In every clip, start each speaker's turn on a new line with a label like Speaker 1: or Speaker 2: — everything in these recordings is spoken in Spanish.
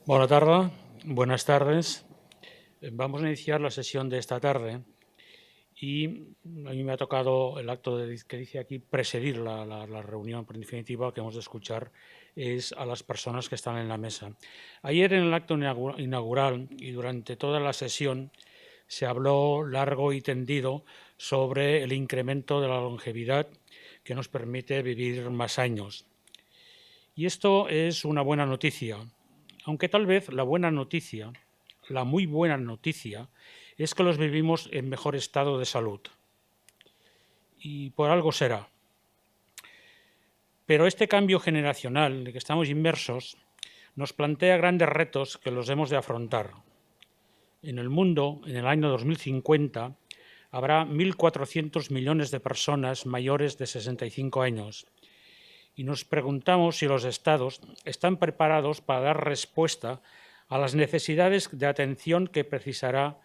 Speaker 1: Buenas tardes. Vamos a iniciar la sesión de esta tarde y a mí me ha tocado el acto que dice aquí presidir la reunión, pero en definitiva lo que hemos de escuchar es a las personas que están en la mesa. Ayer en el acto inaugural y durante toda la sesión se habló largo y tendido sobre el incremento de la longevidad que nos permite vivir más años. Y esto es una buena noticia, aunque tal vez la buena noticia, la muy buena noticia, es que los vivimos en mejor estado de salud. Y por algo será. Pero este cambio generacional en el que estamos inmersos nos plantea grandes retos que los hemos de afrontar. En el mundo, en el año 2050, habrá 1.400 millones de personas mayores de 65 años. Y nos preguntamos si los Estados están preparados para dar respuesta a las necesidades de atención que precisará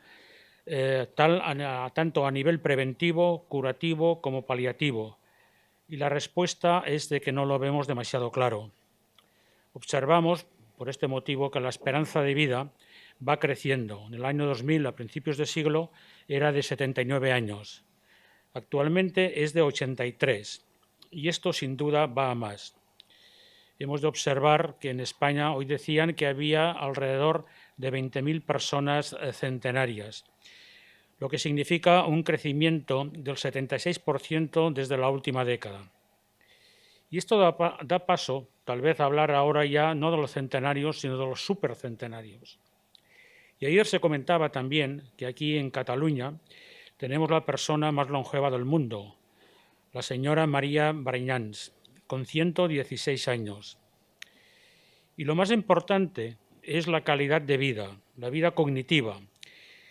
Speaker 1: tanto a nivel preventivo, curativo como paliativo. Y la respuesta es de que no lo vemos demasiado claro. Observamos, por este motivo, que la esperanza de vida va creciendo. En el año 2000, a principios de siglo, era de 79 años. Actualmente es de 83. Y esto, sin duda, va a más. Hemos de observar que en España hoy decían que había alrededor de 20.000 personas centenarias, lo que significa un crecimiento del 76% desde la última década. Y esto da paso, tal vez, a hablar ahora ya no de los centenarios, sino de los supercentenarios. Y ayer se comentaba también que aquí en Cataluña tenemos la persona más longeva del mundo, la señora María Brañans, con 116 años. Y lo más importante es la calidad de vida, la vida cognitiva,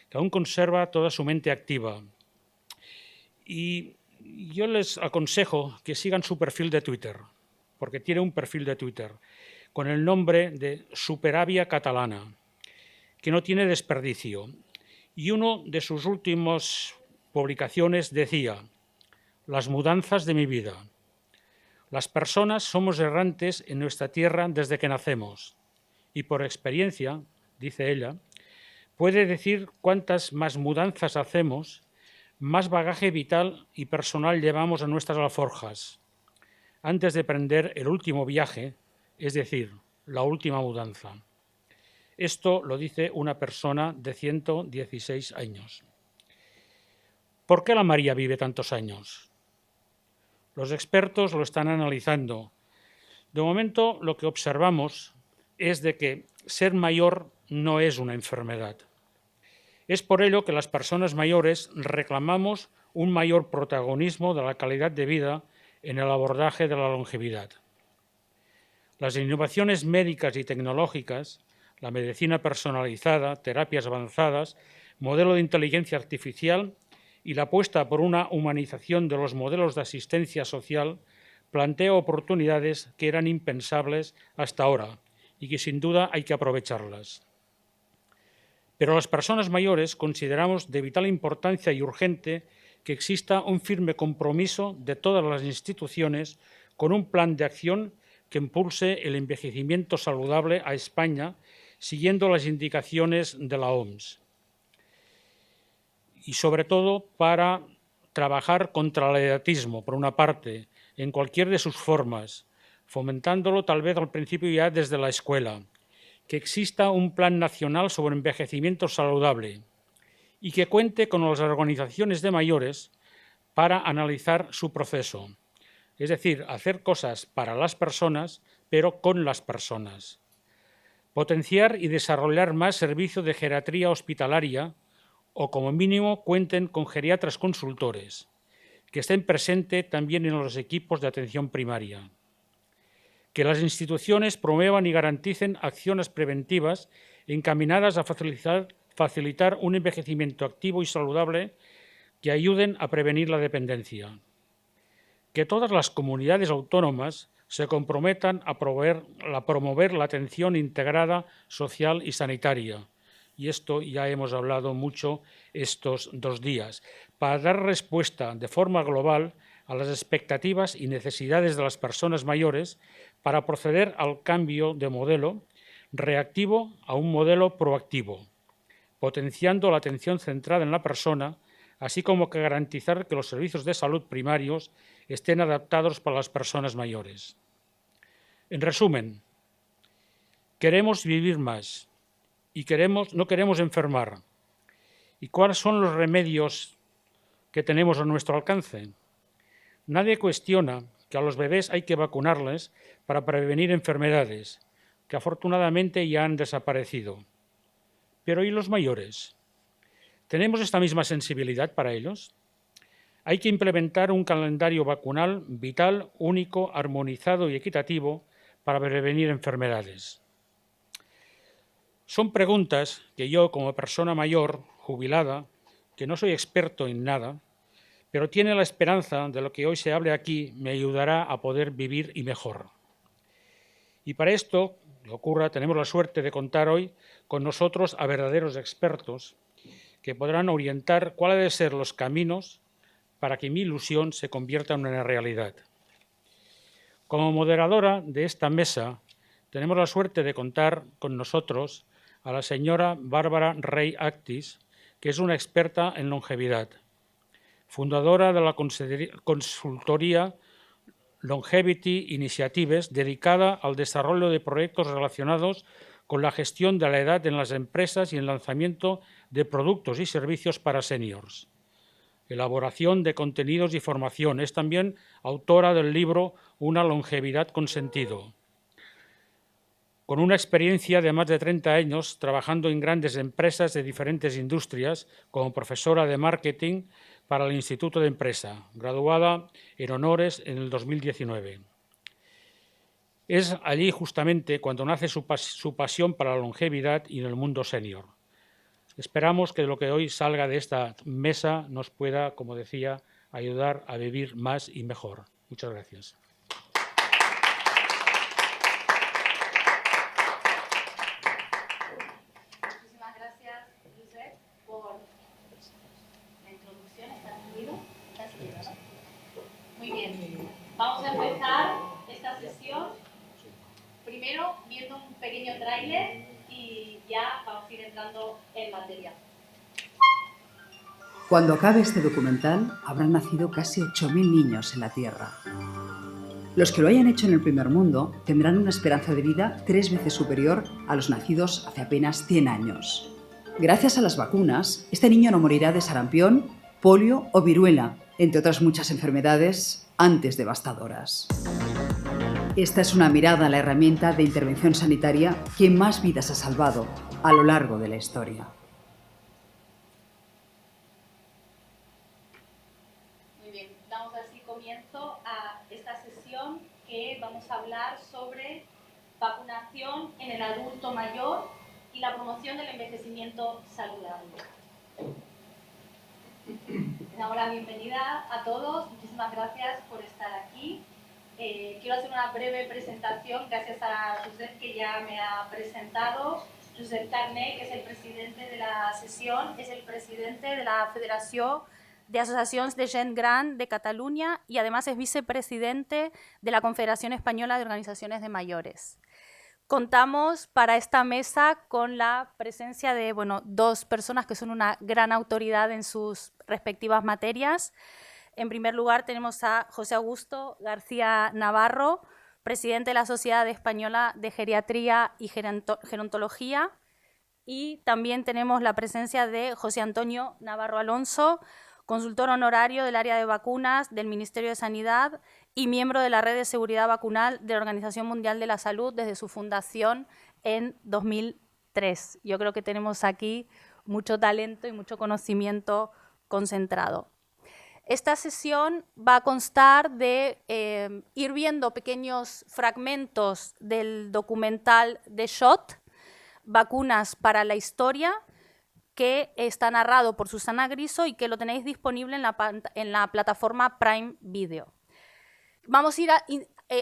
Speaker 1: que aún conserva toda su mente activa. Y yo les aconsejo que sigan su perfil de Twitter, porque tiene un perfil de Twitter, con el nombre de Superavia Catalana, que no tiene desperdicio. Y uno de sus últimas publicaciones decía: las mudanzas de mi vida. Las personas somos errantes en nuestra tierra desde que nacemos y por experiencia, dice ella, puede decir cuántas más mudanzas hacemos, más bagaje vital y personal llevamos a nuestras alforjas antes de emprender el último viaje, es decir, la última mudanza. Esto lo dice una persona de 116 años. ¿Por qué la María vive tantos años? Los expertos lo están analizando. De momento, lo que observamos es de que ser mayor no es una enfermedad. Es por ello que las personas mayores reclamamos un mayor protagonismo de la calidad de vida en el abordaje de la longevidad. Las innovaciones médicas y tecnológicas, la medicina personalizada, terapias avanzadas, modelo de inteligencia artificial y la apuesta por una humanización de los modelos de asistencia social plantea oportunidades que eran impensables hasta ahora y que sin duda hay que aprovecharlas. Pero las personas mayores consideramos de vital importancia y urgente que exista un firme compromiso de todas las instituciones con un plan de acción que impulse el envejecimiento saludable a España siguiendo las indicaciones de la OMS. Y sobre todo para trabajar contra el edatismo, por una parte, en cualquier de sus formas, fomentándolo tal vez al principio ya desde la escuela, que exista un plan nacional sobre envejecimiento saludable y que cuente con las organizaciones de mayores para analizar su proceso. Es decir, hacer cosas para las personas, pero con las personas. Potenciar y desarrollar más servicios de geriatría hospitalaria o, como mínimo, cuenten con geriatras consultores, que estén presentes también en los equipos de atención primaria. Que las instituciones promuevan y garanticen acciones preventivas encaminadas a facilitar un envejecimiento activo y saludable que ayuden a prevenir la dependencia. Que todas las comunidades autónomas se comprometan a promover la atención integrada social y sanitaria. Y esto ya hemos hablado mucho estos 2 días, para dar respuesta de forma global a las expectativas y necesidades de las personas mayores, para proceder al cambio de modelo, reactivo a un modelo proactivo, potenciando la atención centrada en la persona, así como que garantizar que los servicios de salud primarios estén adaptados para las personas mayores. En resumen, queremos vivir más y no queremos enfermar. ¿Y cuáles son los remedios que tenemos a nuestro alcance? Nadie cuestiona que a los bebés hay que vacunarles para prevenir enfermedades, que afortunadamente ya han desaparecido. Pero ¿y los mayores? ¿Tenemos esta misma sensibilidad para ellos? Hay que implementar un calendario vacunal vital, único, armonizado y equitativo para prevenir enfermedades. Son preguntas que yo, como persona mayor, jubilada, que no soy experto en nada, pero tiene la esperanza de lo que hoy se hable aquí, me ayudará a poder vivir y mejor. Y para esto, que ocurra, tenemos la suerte de contar hoy con nosotros a verdaderos expertos que podrán orientar cuáles deben ser los caminos para que mi ilusión se convierta en una realidad. Como moderadora de esta mesa, tenemos la suerte de contar con nosotros a la señora Bárbara Rey Actis, que es una experta en longevidad, fundadora de la consultoría Longevity Initiatives, dedicada al desarrollo de proyectos relacionados con la gestión de la edad en las empresas y el lanzamiento de productos y servicios para seniors. Elaboración de contenidos y formación. Es también autora del libro Una longevidad con sentido. Con una experiencia de más de 30 años trabajando en grandes empresas de diferentes industrias como profesora de marketing para el Instituto de Empresa, graduada en honores en el 2019. Es allí justamente cuando nace su pasión para la longevidad y en el mundo senior. Esperamos que lo que hoy salga de esta mesa nos pueda, como decía, ayudar a vivir más y mejor. Muchas gracias.
Speaker 2: Muchísimas gracias, Josep, por la introducción. ¿Estás unido? ¿Estás unido, no? Muy bien. Vamos a empezar esta sesión. Primero, viendo un pequeño tráiler y ya vamos a ir entrando en materia.
Speaker 3: Cuando acabe este documental, habrán nacido casi 8.000 niños en la Tierra. Los que lo hayan hecho en el primer mundo tendrán una esperanza de vida 3 veces superior a los nacidos hace apenas 100 años. Gracias a las vacunas, este niño no morirá de sarampión, polio o viruela, entre otras muchas enfermedades antes devastadoras. Esta es una mirada a la herramienta de intervención sanitaria que más vidas ha salvado a lo largo de la historia.
Speaker 2: Muy bien, damos así comienzo a esta sesión que vamos a hablar sobre vacunación en el adulto mayor y la promoción del envejecimiento saludable. Les damos la bienvenida a todos, muchísimas gracias por estar aquí. Quiero hacer una breve presentación, gracias a Josep que ya me ha presentado. Josep Carné, que es el presidente de la sesión, es el presidente de la Federación de Asociacions de Gent Gran de Cataluña y además es vicepresidente de la Confederación Española de Organizaciones de Mayores. Contamos para esta mesa con la presencia de 2 personas que son una gran autoridad en sus respectivas materias. En primer lugar tenemos a José Augusto García Navarro, presidente de la Sociedad Española de Geriatría y Gerontología, y también tenemos la presencia de José Antonio Navarro Alonso, consultor honorario del área de vacunas del Ministerio de Sanidad y miembro de la Red de Seguridad Vacunal de la Organización Mundial de la Salud desde su fundación en 2003. Yo creo que tenemos aquí mucho talento y mucho conocimiento concentrado. Esta sesión va a constar de ir viendo pequeños fragmentos del documental de SHOT, Vacunas para la Historia, que está narrado por Susana Griso y que lo tenéis disponible en la plataforma Prime Video. Vamos a ir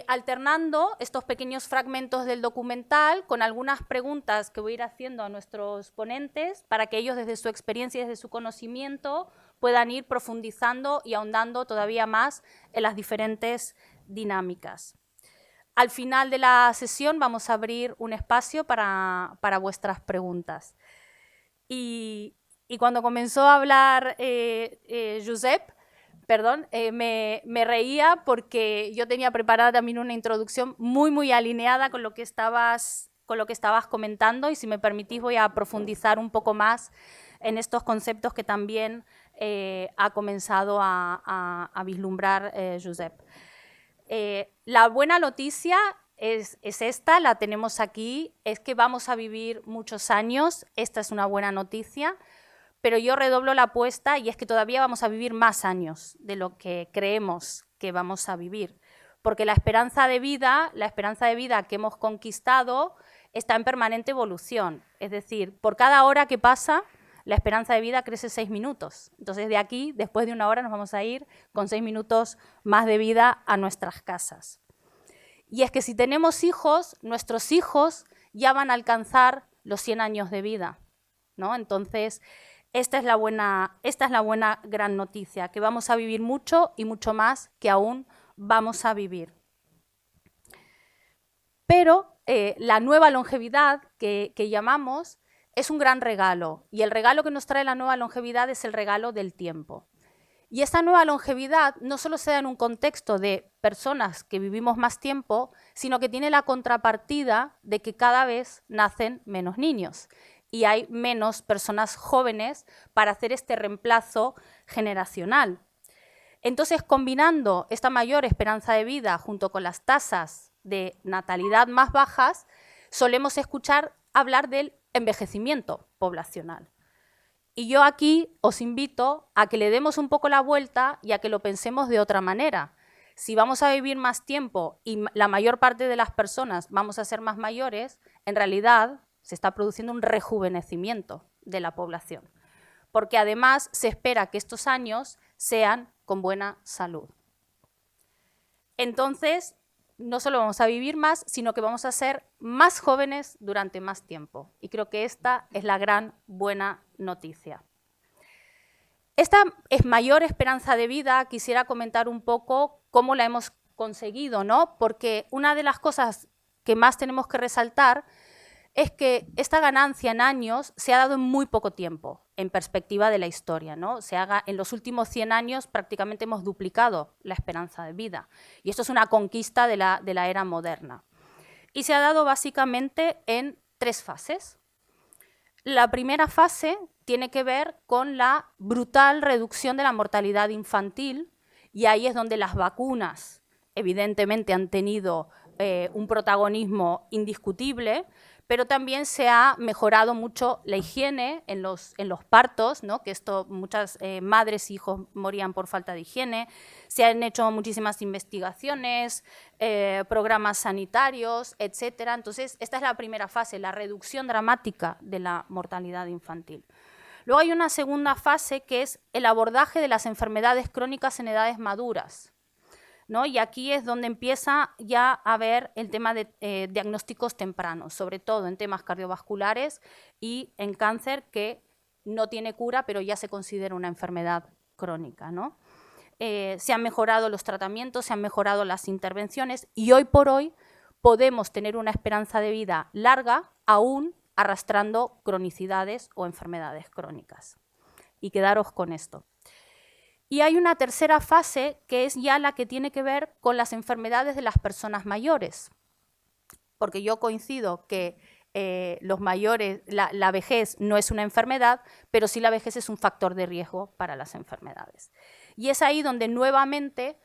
Speaker 2: alternando estos pequeños fragmentos del documental con algunas preguntas que voy a ir haciendo a nuestros ponentes para que ellos desde su experiencia y desde su conocimiento puedan ir profundizando y ahondando todavía más en las diferentes dinámicas.
Speaker 4: al final de la sesión vamos a abrir un espacio para vuestras preguntas. Y cuando comenzó a hablar Josep, me reía porque yo tenía preparada también una introducción muy alineada con lo que estabas comentando, y si me permitís voy a profundizar un poco más en estos conceptos que también ha comenzado a vislumbrar Josep. La buena noticia es esta, la tenemos aquí, es que vamos a vivir muchos años, esta es una buena noticia, pero yo redoblo la apuesta y es que todavía vamos a vivir más años de lo que creemos que vamos a vivir, porque la esperanza de vida que hemos conquistado está en permanente evolución, es decir, por cada hora que pasa, la esperanza de vida crece 6 minutos. Entonces, de aquí, después de una hora, nos vamos a ir con 6 minutos más de vida a nuestras casas. Y es que si tenemos hijos, nuestros hijos ya van a alcanzar los 100 años de vida, ¿no? Entonces, esta es la buena gran noticia, que vamos a vivir mucho y mucho más que aún vamos a vivir. Pero la nueva longevidad que llamamos es un gran regalo, y el regalo que nos trae la nueva longevidad es el regalo del tiempo. Y esta nueva longevidad no solo se da en un contexto de personas que vivimos más tiempo, sino que tiene la contrapartida de que cada vez nacen menos niños y hay menos personas jóvenes para hacer este reemplazo generacional. Entonces, combinando esta mayor esperanza de vida junto con las tasas de natalidad más bajas, solemos escuchar hablar del envejecimiento poblacional. Y yo aquí os invito a que le demos un poco la vuelta y a que lo pensemos de otra manera. Si vamos a vivir más tiempo y la mayor parte de las personas vamos a ser más mayores, en realidad se está produciendo un rejuvenecimiento de la población, porque además se espera que estos años sean con buena salud. Entonces, no solo vamos a vivir más, sino que vamos a ser más jóvenes durante más tiempo. Y creo que esta es la gran buena noticia. Esta es mayor esperanza de vida, quisiera comentar un poco cómo la hemos conseguido, ¿no? Porque una de las cosas que más tenemos que resaltar es que esta ganancia en años se ha dado en muy poco tiempo, en perspectiva de la historia, ¿no? En los últimos 100 años prácticamente hemos duplicado la esperanza de vida. Y esto es una conquista de la era moderna. Y se ha dado básicamente en 3 fases. La primera fase tiene que ver con la brutal reducción de la mortalidad infantil, y ahí es donde las vacunas evidentemente han tenido un protagonismo indiscutible, pero también se ha mejorado mucho la higiene en los partos, ¿no? Que muchas madres e hijos morían por falta de higiene. Se han hecho muchísimas investigaciones, programas sanitarios, etcétera. Entonces, esta es la primera fase, la reducción dramática de la mortalidad infantil. Luego hay una segunda fase que es el abordaje de las enfermedades crónicas en edades maduras, ¿no? Y aquí es donde empieza ya a haber el tema de diagnósticos tempranos, sobre todo en temas cardiovasculares y en cáncer, que no tiene cura, pero ya se considera una enfermedad crónica, ¿no? Se han mejorado los tratamientos, se han mejorado las intervenciones, y hoy por hoy podemos tener una esperanza de vida larga, aún arrastrando cronicidades o enfermedades crónicas. Y quedaros con esto. Y hay una tercera fase que es ya la que tiene que ver con las enfermedades de las personas mayores, porque yo coincido que los mayores, la vejez no es una enfermedad, pero sí la vejez es un factor de riesgo para las enfermedades. Y es ahí donde nuevamente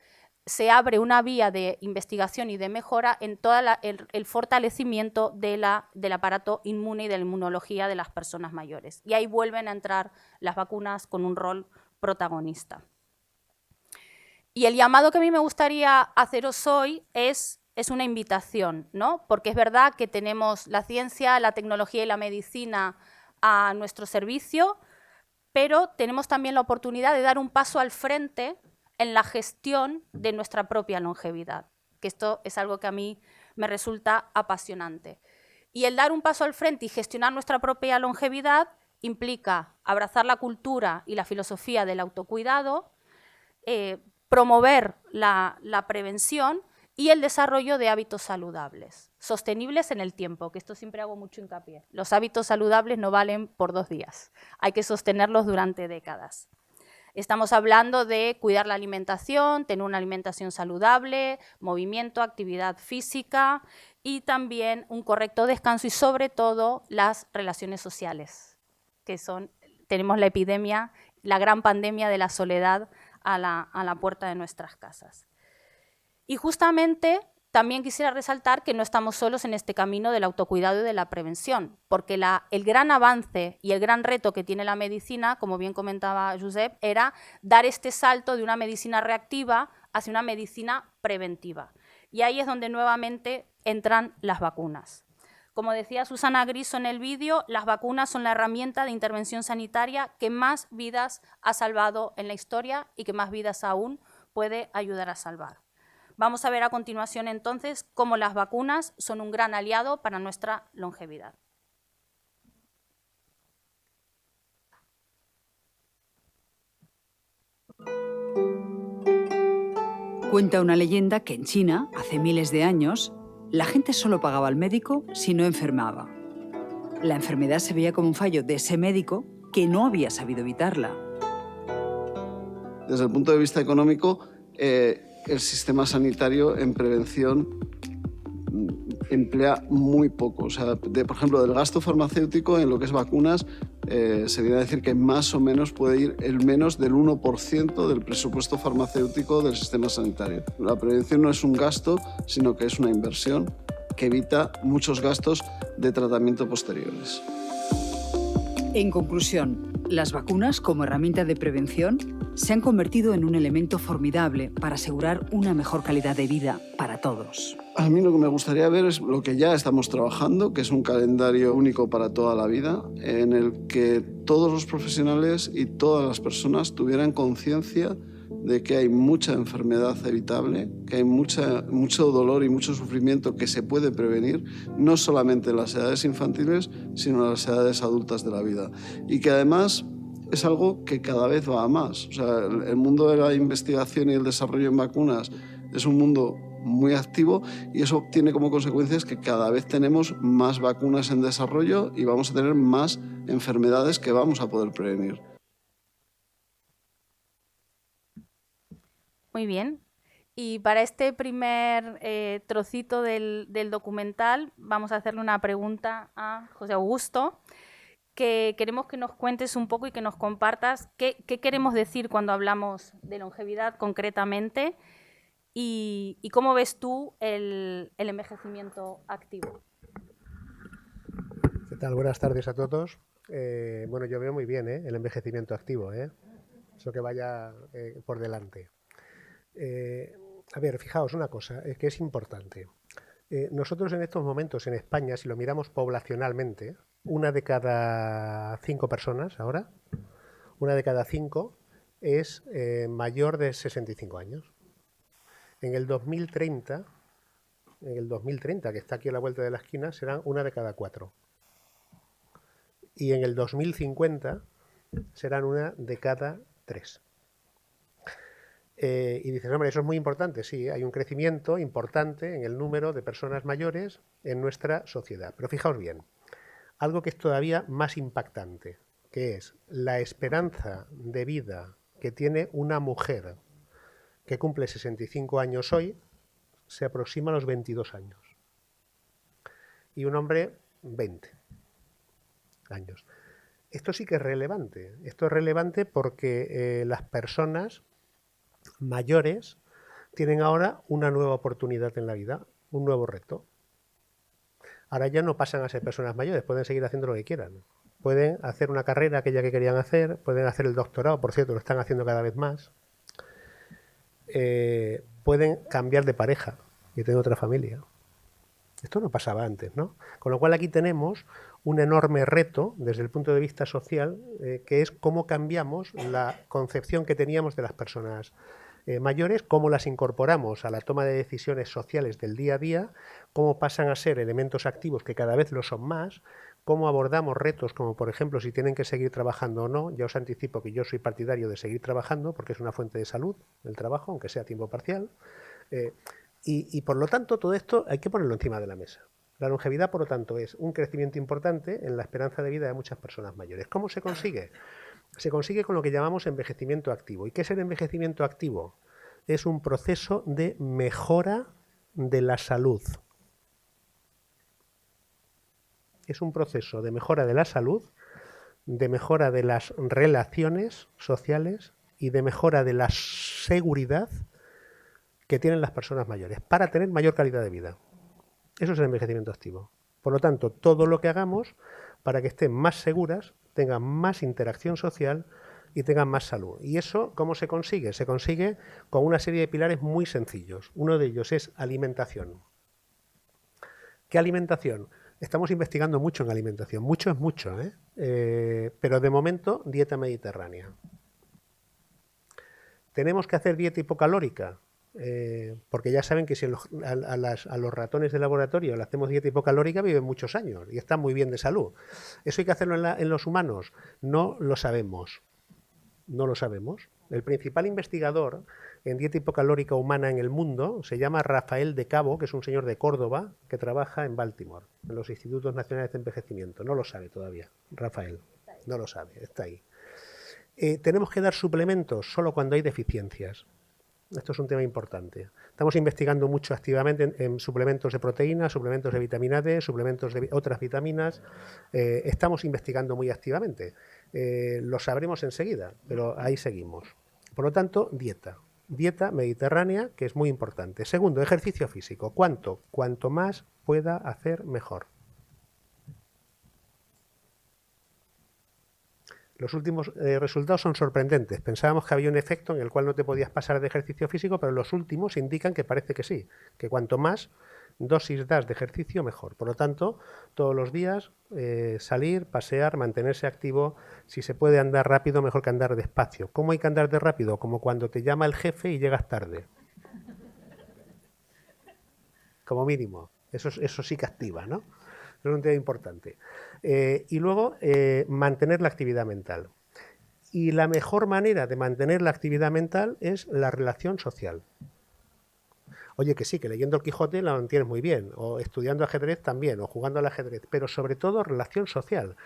Speaker 4: se abre una vía de investigación y de mejora en todo el fortalecimiento del aparato inmune y de la inmunología de las personas mayores. Y ahí vuelven a entrar las vacunas con un rol protagonista. Y el llamado que a mí me gustaría haceros hoy es una invitación, ¿no? Porque es verdad que tenemos la ciencia, la tecnología y la medicina a nuestro servicio, pero tenemos también la oportunidad de dar un paso al frente en la gestión de nuestra propia longevidad, que esto es algo que a mí me resulta apasionante. Y el dar un paso al frente y gestionar nuestra propia longevidad implica abrazar la cultura y la filosofía del autocuidado, promover la prevención y el desarrollo de hábitos saludables, sostenibles en el tiempo, que esto siempre hago mucho hincapié. Los hábitos saludables no valen por 2 días, hay que sostenerlos durante décadas. Estamos hablando de cuidar la alimentación, tener una alimentación saludable, movimiento, actividad física y también un correcto descanso y sobre todo las relaciones sociales, que tenemos la epidemia, la gran pandemia de la soledad a la puerta de nuestras casas. Y justamente también quisiera resaltar que no estamos solos en este camino del autocuidado y de la prevención, porque el gran avance y el gran reto que tiene la medicina, como bien comentaba Josep, era dar este salto de una medicina reactiva hacia una medicina preventiva. Y ahí es donde nuevamente entran las vacunas. Como decía Susana Griso en el vídeo, las vacunas son la herramienta de intervención sanitaria que más vidas ha salvado en la historia y que más vidas aún puede ayudar a salvar. Vamos a ver a continuación entonces cómo las vacunas son un gran aliado para nuestra longevidad.
Speaker 3: Cuenta una leyenda que en China, hace miles de años, la gente solo pagaba al médico si no enfermaba. La enfermedad se veía como un fallo de ese médico que no había sabido evitarla.
Speaker 5: Desde el punto de vista económico, el sistema sanitario en prevención emplea muy poco. O sea, por ejemplo, del gasto farmacéutico en lo que es vacunas, se viene a decir que más o menos puede ir el menos del 1% del presupuesto farmacéutico del sistema sanitario. La prevención no es un gasto, sino que es una inversión que evita muchos gastos de tratamiento posteriores.
Speaker 3: En conclusión, las vacunas como herramienta de prevención se han convertido en un elemento formidable para asegurar una mejor calidad de vida para todos.
Speaker 5: A mí lo que me gustaría ver es lo que ya estamos trabajando, que es un calendario único para toda la vida, en el que todos los profesionales y todas las personas tuvieran conciencia de que hay mucha enfermedad evitable, que hay mucho dolor y mucho sufrimiento que se puede prevenir, no solamente en las edades infantiles, sino en las edades adultas de la vida. Y que además es algo que cada vez va a más. O sea, el mundo de la investigación y el desarrollo en vacunas es un mundo muy activo y eso tiene como consecuencias que cada vez tenemos más vacunas en desarrollo y vamos a tener más enfermedades que vamos a poder prevenir.
Speaker 4: Muy bien. Y para este primer trocito del documental vamos a hacerle una pregunta a José Augusto, que queremos que nos cuentes un poco y que nos compartas qué queremos decir cuando hablamos de longevidad concretamente y cómo ves tú el envejecimiento activo.
Speaker 6: ¿Qué tal? Buenas tardes a todos. Bueno, yo veo muy bien el envejecimiento activo, eso que vaya por delante. A ver, fijaos una cosa, que es importante. Nosotros en estos momentos en España, si lo miramos poblacionalmente, 1 de cada 5 personas ahora, 1 de cada 5 es mayor de 65 años. En el 2030, que está aquí a la vuelta de la esquina, serán 1 de cada 4. Y en el 2050 serán 1 de cada 3. Y dices, hombre, eso es muy importante. Sí, hay un crecimiento importante en el número de personas mayores en nuestra sociedad. Pero fijaos bien, algo que es todavía más impactante, que es la esperanza de vida que tiene una mujer que cumple 65 años hoy, se aproxima a los 22 años. Y un hombre, 20 años. Esto sí que es relevante. Esto es relevante porque las personas mayores tienen ahora una nueva oportunidad en la vida, un nuevo reto. Ahora ya no pasan a ser personas mayores, pueden seguir haciendo lo que quieran. Pueden hacer una carrera, aquella que querían hacer, pueden hacer el doctorado, por cierto, lo están haciendo cada vez más. Pueden cambiar de pareja y tener otra familia. Esto no pasaba antes, ¿no? Con lo cual aquí tenemos un enorme reto desde el punto de vista social, que es cómo cambiamos la concepción que teníamos de las personas mayores, cómo las incorporamos a la toma de decisiones sociales del día a día, cómo pasan a ser elementos activos que cada vez lo son más, cómo abordamos retos como, por ejemplo, si tienen que seguir trabajando o no. Ya os anticipo que yo soy partidario de seguir trabajando porque es una fuente de salud el trabajo, aunque sea a tiempo parcial. Y por lo tanto, todo esto hay que ponerlo encima de la mesa. La longevidad, por lo tanto, es un crecimiento importante en la esperanza de vida de muchas personas mayores. ¿Cómo se consigue? Se consigue con lo que llamamos envejecimiento activo. ¿Y qué es el envejecimiento activo? Es un proceso de mejora de la salud. Es un proceso de mejora de la salud, de mejora de las relaciones sociales y de mejora de la seguridad que tienen las personas mayores para tener mayor calidad de vida. Eso es el envejecimiento activo. Por lo tanto, todo lo que hagamos para que estén más seguras, tengan más interacción social y tengan más salud. ¿Y eso cómo se consigue? Se consigue con una serie de pilares muy sencillos. Uno de ellos es alimentación. ¿Qué alimentación? Estamos investigando mucho en alimentación. Mucho es mucho, pero de momento dieta mediterránea. ¿Tenemos que hacer dieta hipocalórica? Porque ya saben que si a los ratones de laboratorio le hacemos dieta hipocalórica viven muchos años y están muy bien de salud. ¿Eso hay que hacerlo en los humanos? No lo sabemos. No lo sabemos. El principal investigador en dieta hipocalórica humana en el mundo se llama Rafael de Cabo, que es un señor de Córdoba que trabaja en Baltimore, en los Institutos Nacionales de Envejecimiento. No lo sabe todavía, Rafael. No lo sabe, está ahí. Tenemos que dar suplementos solo cuando hay deficiencias. Esto es un tema importante. Estamos investigando mucho activamente en suplementos de proteínas, suplementos de vitamina D, suplementos de otras vitaminas. Estamos investigando muy activamente. Lo sabremos enseguida, pero ahí seguimos. Por lo tanto, dieta. Dieta mediterránea, que es muy importante. Segundo, ejercicio físico. ¿Cuánto? Cuanto más pueda hacer, mejor. Los últimos resultados son sorprendentes. Pensábamos que había un efecto en el cual no te podías pasar de ejercicio físico, pero los últimos indican que parece que sí, que cuanto más dosis das de ejercicio, mejor. Por lo tanto, todos los días salir, pasear, mantenerse activo. Si se puede andar rápido, mejor que andar despacio. ¿Cómo hay que andar de rápido? Como cuando te llama el jefe y llegas tarde. Como mínimo. Eso sí que activa, ¿no? Es un tema importante. Y luego, mantener la actividad mental. Y la mejor manera de mantener la actividad mental es la relación social. Oye, que sí, que leyendo el Quijote la mantienes muy bien, o estudiando ajedrez también, o jugando al ajedrez, pero sobre todo relación social.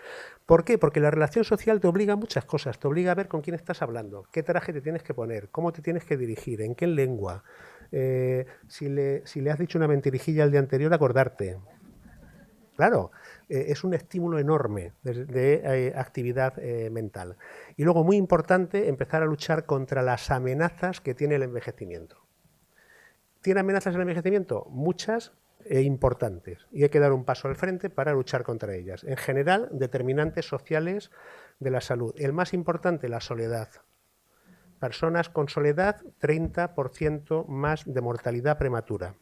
Speaker 6: ¿Por qué? Porque la relación social te obliga a muchas cosas, te obliga a ver con quién estás hablando, qué traje te tienes que poner, cómo te tienes que dirigir, en qué lengua, si le has dicho una mentirijilla el día anterior, acordarte. Claro, es un estímulo enorme de actividad mental. Y luego, muy importante, empezar a luchar contra las amenazas que tiene el envejecimiento. ¿Tiene amenazas el envejecimiento? Muchas e importantes. Y hay que dar un paso al frente para luchar contra ellas. En general, determinantes sociales de la salud. El más importante, la soledad. Personas con soledad, 30% más de mortalidad prematura.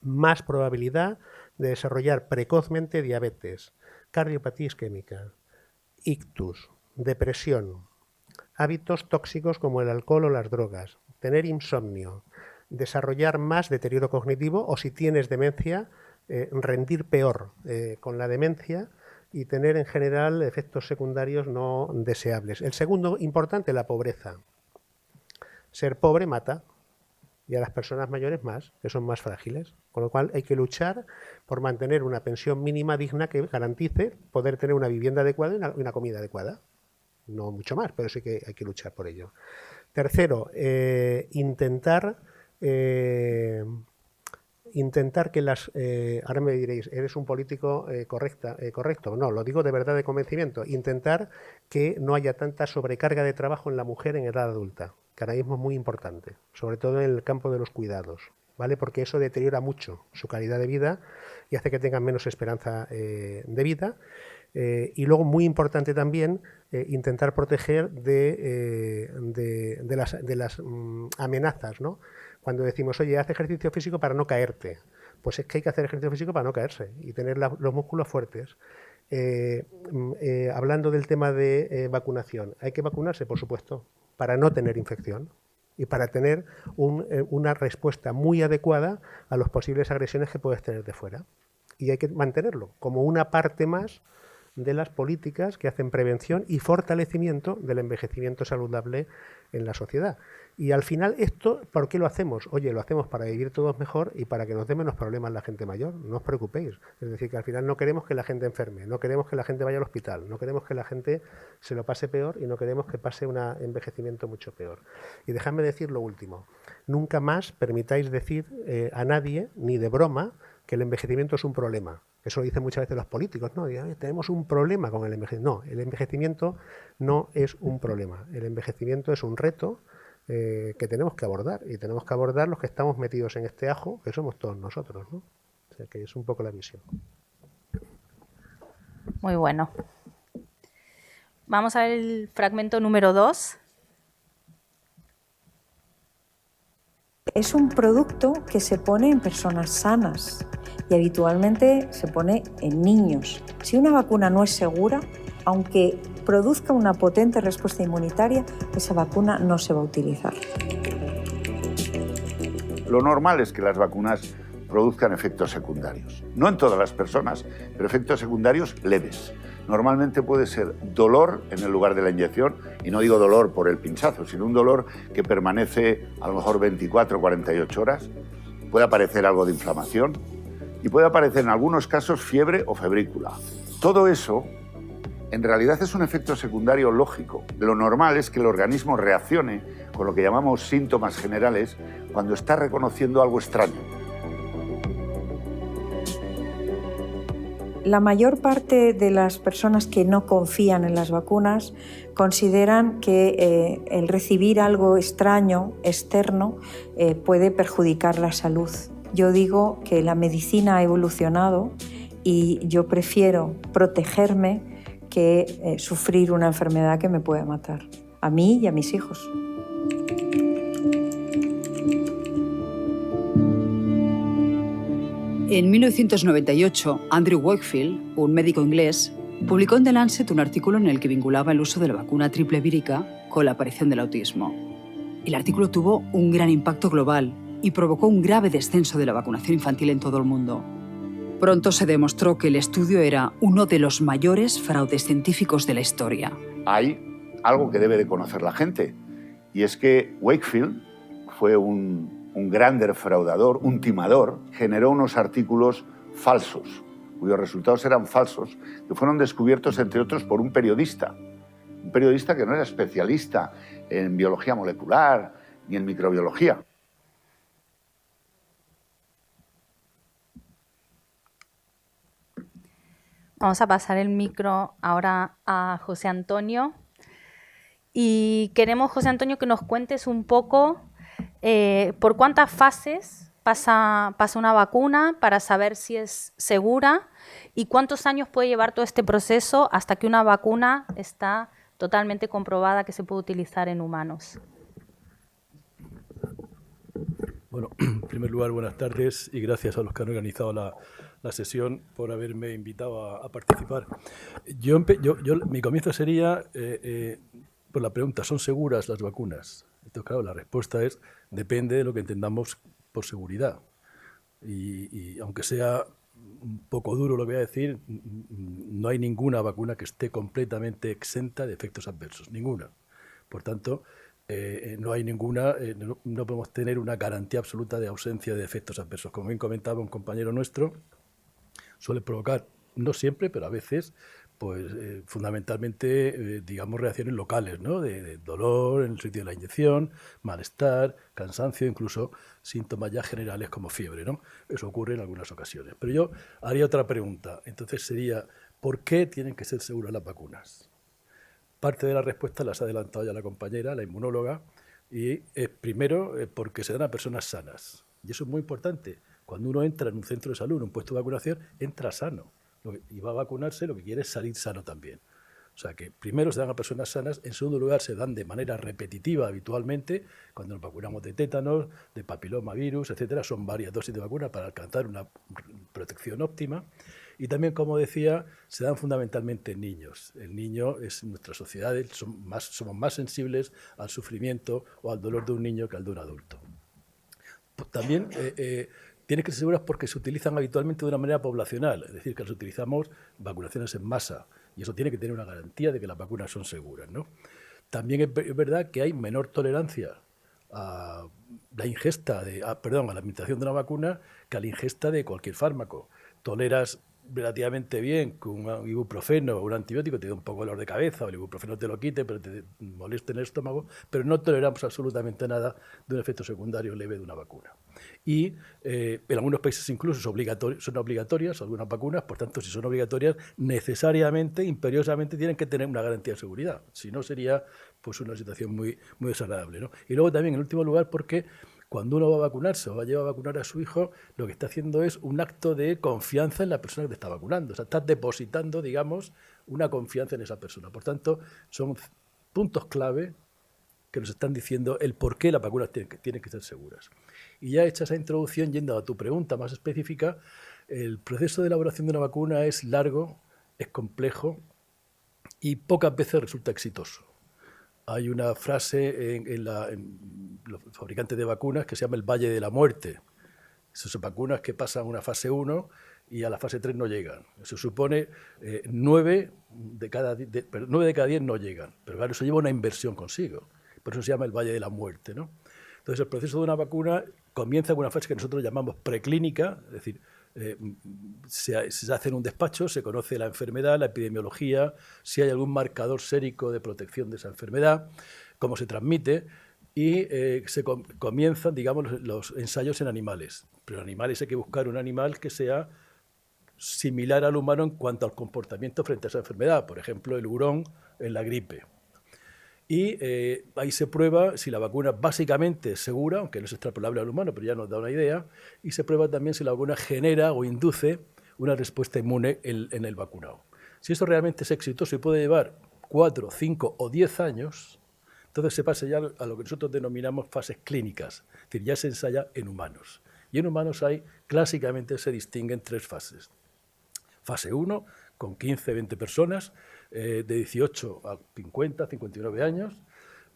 Speaker 6: Más probabilidad de desarrollar precozmente diabetes, cardiopatía isquémica, ictus, depresión, hábitos tóxicos como el alcohol o las drogas, tener insomnio, desarrollar más deterioro cognitivo o si tienes demencia, rendir peor con la demencia y tener en general efectos secundarios no deseables. El segundo importante, la pobreza. Ser pobre mata. Y a las personas mayores más, que son más frágiles. Con lo cual hay que luchar por mantener una pensión mínima digna que garantice poder tener una vivienda adecuada y una comida adecuada. No mucho más, pero sí que hay que luchar por ello. Tercero, intentar que las... ahora me diréis, ¿eres un político correcto? No, lo digo de verdad de convencimiento. Intentar que no haya tanta sobrecarga de trabajo en la mujer en edad adulta, que ahora mismo es muy importante, sobre todo en el campo de los cuidados, ¿vale? Porque eso deteriora mucho su calidad de vida y hace que tengan menos esperanza de vida. Y luego, muy importante también, intentar proteger de las amenazas, ¿no? Cuando decimos, oye, haz ejercicio físico para no caerte, pues es que hay que hacer ejercicio físico para no caerse y tener los músculos fuertes. Hablando del tema de vacunación, hay que vacunarse, por supuesto, para no tener infección y para tener una respuesta muy adecuada a las posibles agresiones que puedes tener de fuera. Y hay que mantenerlo como una parte más de las políticas que hacen prevención y fortalecimiento del envejecimiento saludable en la sociedad. Y al final esto, ¿por qué lo hacemos? Oye, lo hacemos para vivir todos mejor y para que nos dé menos problemas la gente mayor, no os preocupéis. Es decir, que al final no queremos que la gente enferme, no queremos que la gente vaya al hospital, no queremos que la gente se lo pase peor y no queremos que pase un envejecimiento mucho peor. Y dejadme decir lo último, nunca más permitáis decir a nadie, ni de broma, que el envejecimiento es un problema. Eso lo dicen muchas veces los políticos, ¿no? Tenemos un problema con el envejecimiento. No, el envejecimiento no es un problema. El envejecimiento es un reto que tenemos que abordar, y tenemos que abordar los que estamos metidos en este ajo, que somos todos nosotros, ¿no? O sea, que es un poco la visión.
Speaker 4: Muy bueno. Vamos a ver el fragmento número 2.
Speaker 7: Es un producto que se pone en personas sanas y habitualmente se pone en niños. Si una vacuna no es segura, aunque produzca una potente respuesta inmunitaria, esa vacuna no se va a utilizar.
Speaker 8: Lo normal es que las vacunas produzcan efectos secundarios. No en todas las personas, pero efectos secundarios leves. Normalmente puede ser dolor en el lugar de la inyección, y no digo dolor por el pinchazo, sino un dolor que permanece a lo mejor 24 o 48 horas. Puede aparecer algo de inflamación y puede aparecer en algunos casos fiebre o febrícula. Todo eso en realidad es un efecto secundario lógico. Lo normal es que el organismo reaccione con lo que llamamos síntomas generales cuando está reconociendo algo extraño.
Speaker 7: La mayor parte de las personas que no confían en las vacunas consideran que el recibir algo extraño, externo, puede perjudicar la salud. Yo digo que la medicina ha evolucionado y yo prefiero protegerme que sufrir una enfermedad que me puede matar, a mí y a mis hijos.
Speaker 3: En 1998, Andrew Wakefield, un médico inglés, publicó en The Lancet un artículo en el que vinculaba el uso de la vacuna triple vírica con la aparición del autismo. El artículo tuvo un gran impacto global y provocó un grave descenso de la vacunación infantil en todo el mundo. Pronto se demostró que el estudio era uno de los mayores fraudes científicos de la historia.
Speaker 8: Hay algo que debe de conocer la gente, y es que Wakefield fue un gran defraudador, un timador, generó unos artículos falsos, cuyos resultados eran falsos, que fueron descubiertos, entre otros, por un periodista que no era especialista en biología molecular ni en microbiología.
Speaker 4: Vamos a pasar el micro ahora a José Antonio. Y queremos, José Antonio, que nos cuentes un poco por cuántas fases pasa una vacuna para saber si es segura y cuántos años puede llevar todo este proceso hasta que una vacuna está totalmente comprobada que se puede utilizar en humanos.
Speaker 9: Bueno, en primer lugar, buenas tardes y gracias a los que han organizado la sesión por haberme invitado a participar. Mi comienzo sería por la pregunta, ¿son seguras las vacunas? Entonces, claro, la respuesta es, depende de lo que entendamos por seguridad. Y aunque sea un poco duro lo que voy a decir, no hay ninguna vacuna que esté completamente exenta de efectos adversos, ninguna. Por tanto, no hay ninguna, no podemos tener una garantía absoluta de ausencia de efectos adversos. Como bien comentaba un compañero nuestro, suele provocar, no siempre, pero a veces, pues fundamentalmente, digamos, reacciones locales, ¿no? De dolor en el sitio de la inyección, malestar, cansancio, incluso síntomas ya generales como fiebre, ¿no? Eso ocurre en algunas ocasiones. Pero yo haría otra pregunta, entonces sería, ¿por qué tienen que ser seguras las vacunas? Parte de la respuesta las ha adelantado ya la compañera, la inmunóloga, y primero porque se dan a personas sanas. Y eso es muy importante. Cuando uno entra en un centro de salud, en un puesto de vacunación, entra sano. Y va a vacunarse, lo que quiere es salir sano también. O sea que primero se dan a personas sanas, en segundo lugar se dan de manera repetitiva habitualmente, cuando nos vacunamos de tétanos, de papilomavirus, etcétera, son varias dosis de vacuna para alcanzar una protección óptima. Y también, como decía, se dan fundamentalmente en niños. El niño es en nuestra sociedad, somos más sensibles al sufrimiento o al dolor de un niño que al de un adulto. También tienen que ser seguras porque se utilizan habitualmente de una manera poblacional, es decir, que las utilizamos vacunaciones en masa, Y eso tiene que tener una garantía de que las vacunas son seguras, ¿no? También es verdad que hay menor tolerancia a la ingesta a la administración de una vacuna que a la ingesta de cualquier fármaco. Toleras relativamente bien con un ibuprofeno o un antibiótico, te da un poco de dolor de cabeza, o el ibuprofeno te lo quite, pero te molesta en el estómago, pero no toleramos absolutamente nada de un efecto secundario leve de una vacuna. Y en algunos países incluso son obligatorias algunas vacunas, por tanto, si son obligatorias, necesariamente, imperiosamente, tienen que tener una garantía de seguridad. Si no, sería pues una situación muy, muy desagradable, ¿no? Y luego también, en último lugar, porque cuando uno va a vacunarse o va a llevar a vacunar a su hijo, lo que está haciendo es un acto de confianza en la persona que te está vacunando. O sea, estás depositando, digamos, una confianza en esa persona. Por tanto, son puntos clave que nos están diciendo el por qué las vacunas tienen que ser seguras. Y ya hecha esa introducción, yendo a tu pregunta más específica, el proceso de elaboración de una vacuna es largo, es complejo y pocas veces resulta exitoso. Hay una frase en los fabricantes de vacunas que se llama el Valle de la Muerte. Esas vacunas que pasan una fase 1 y a la fase 3 no llegan. Eso supone 9 de cada 10 no llegan. Pero claro, eso lleva una inversión consigo. Por eso se llama el Valle de la Muerte, ¿no? Entonces, el proceso de una vacuna comienza con una fase que nosotros llamamos preclínica, es decir, se hace en un despacho, se conoce la enfermedad, la epidemiología, si hay algún marcador sérico de protección de esa enfermedad, cómo se transmite, y se comienzan, digamos, los ensayos en animales. Pero en animales hay que buscar un animal que sea similar al humano en cuanto al comportamiento frente a esa enfermedad, por ejemplo, el hurón en la gripe. Y ahí se prueba si la vacuna básicamente es segura, aunque no es extrapolable al humano, pero ya nos da una idea, y se prueba también si la vacuna genera o induce una respuesta inmune en el vacunado. Si esto realmente es exitoso y puede llevar 4, 5 o 10 años, entonces se pasa ya a lo que nosotros denominamos fases clínicas, es decir, ya se ensaya en humanos. Y en humanos clásicamente se distinguen 3 fases. Fase 1, con 15, 20 personas, de 18 a 50, 59 años.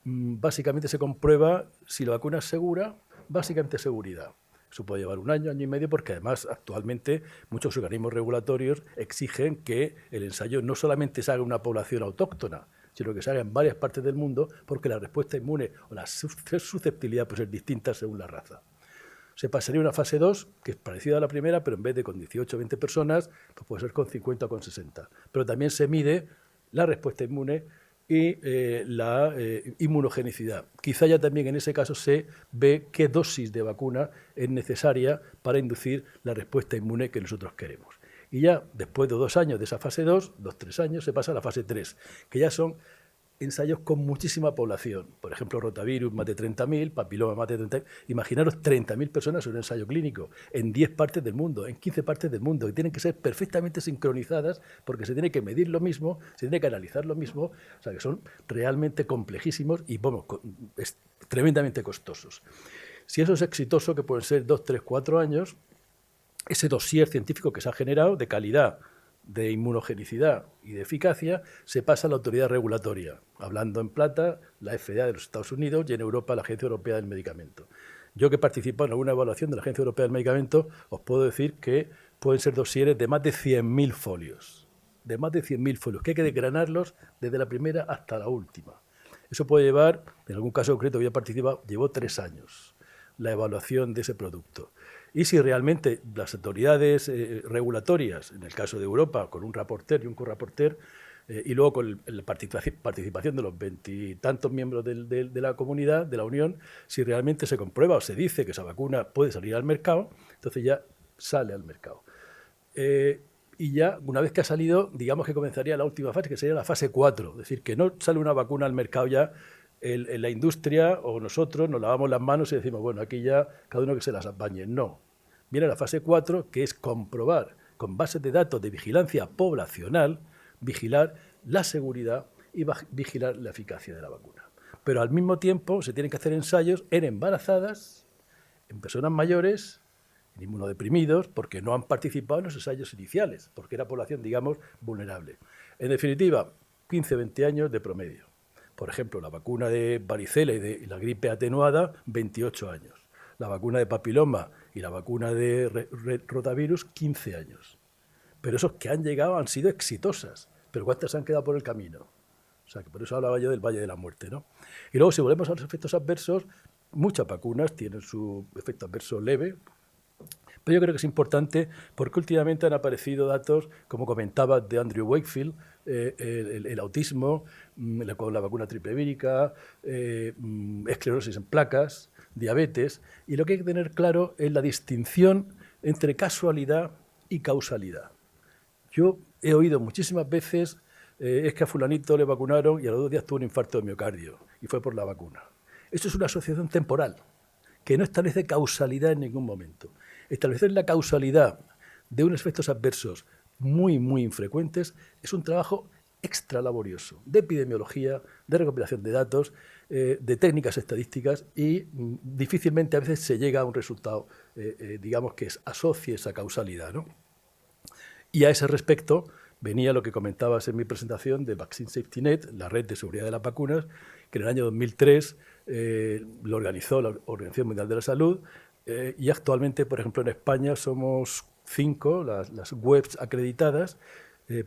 Speaker 9: Básicamente se comprueba si la vacuna es segura, básicamente seguridad. Eso puede llevar 1 año, año y medio, porque además actualmente muchos organismos regulatorios exigen que el ensayo no solamente se haga en una población autóctona, sino que se haga en varias partes del mundo, porque la respuesta inmune o la susceptibilidad puede ser distinta según la raza. Se pasaría a una fase 2, que es parecida a la primera, pero en vez de con 18 o 20 personas, pues puede ser con 50 o con 60. Pero también se mide la respuesta inmune y la inmunogenicidad. Quizá ya también en ese caso se ve qué dosis de vacuna es necesaria para inducir la respuesta inmune que nosotros queremos. Y ya después de 2 años de esa fase 2, 2-3 años, se pasa a la fase 3, que ya son ensayos con muchísima población. Por ejemplo, rotavirus, más de 30.000, papiloma, más de 30.000. Imaginaros 30.000 personas en un ensayo clínico, en 10 partes del mundo, en 15 partes del mundo, que tienen que ser perfectamente sincronizadas porque se tiene que medir lo mismo, se tiene que analizar lo mismo, o sea que son realmente complejísimos y tremendamente costosos. Si eso es exitoso, que pueden ser 2, 3, 4 años, ese dossier científico que se ha generado de calidad, de inmunogenicidad y de eficacia, se pasa a la autoridad regulatoria, hablando en plata, la FDA de los Estados Unidos y en Europa la Agencia Europea del Medicamento. Yo que he participado en alguna evaluación de la Agencia Europea del Medicamento, os puedo decir que pueden ser dosieres de más de 100.000 folios, que hay que desgranarlos desde la primera hasta la última. Eso puede llevar, en algún caso concreto que yo he participado, llevó 3 años la evaluación de ese producto. Y si realmente las autoridades regulatorias, en el caso de Europa, con un rapporteur y un corrapporteur, y luego con la participación de los 20 y tantos miembros de la comunidad, de la Unión, si realmente se comprueba o se dice que esa vacuna puede salir al mercado, entonces ya sale al mercado. Y ya, una vez que ha salido, digamos que comenzaría la última fase, que sería la fase 4, es decir, que no sale una vacuna al mercado ya, en la industria o nosotros nos lavamos las manos y decimos, bueno, aquí ya cada uno que se las apañe. No. Viene la fase 4, que es comprobar con bases de datos de vigilancia poblacional, vigilar la seguridad y vigilar la eficacia de la vacuna. Pero al mismo tiempo se tienen que hacer ensayos en embarazadas, en personas mayores, en inmunodeprimidos, porque no han participado en los ensayos iniciales, porque era población, digamos, vulnerable. En definitiva, 15-20 años de promedio. Por ejemplo, la vacuna de varicela y la gripe atenuada, 28 años. La vacuna de papiloma y la vacuna de rotavirus, 15 años. Pero esos que han llegado han sido exitosas. pero ¿cuántas han quedado por el camino? O sea, que por eso hablaba yo del Valle de la Muerte, ¿no? Y luego, si volvemos a los efectos adversos, muchas vacunas tienen su efecto adverso leve, pero yo creo que es importante porque últimamente han aparecido datos, como comentaba, de Andrew Wakefield, el autismo, con la vacuna triple vírica, esclerosis en placas, diabetes, y lo que hay que tener claro es la distinción entre casualidad y causalidad. Yo he oído muchísimas veces, es que a fulanito le vacunaron y a los 2 días tuvo un infarto de miocardio, y fue por la vacuna. Esto es una asociación temporal, que no establece causalidad en ningún momento. Establecer la causalidad de unos efectos adversos muy, muy infrecuentes es un trabajo extra laborioso de epidemiología, de recopilación de datos, de técnicas estadísticas y difícilmente a veces se llega a un resultado, digamos, que asocie esa causalidad, ¿no? Y a ese respecto venía lo que comentabas en mi presentación de Vaccine Safety Net, la red de seguridad de las vacunas, que en el año 2003 lo organizó la Organización Mundial de la Salud, y actualmente, por ejemplo, en España somos 5 las webs acreditadas.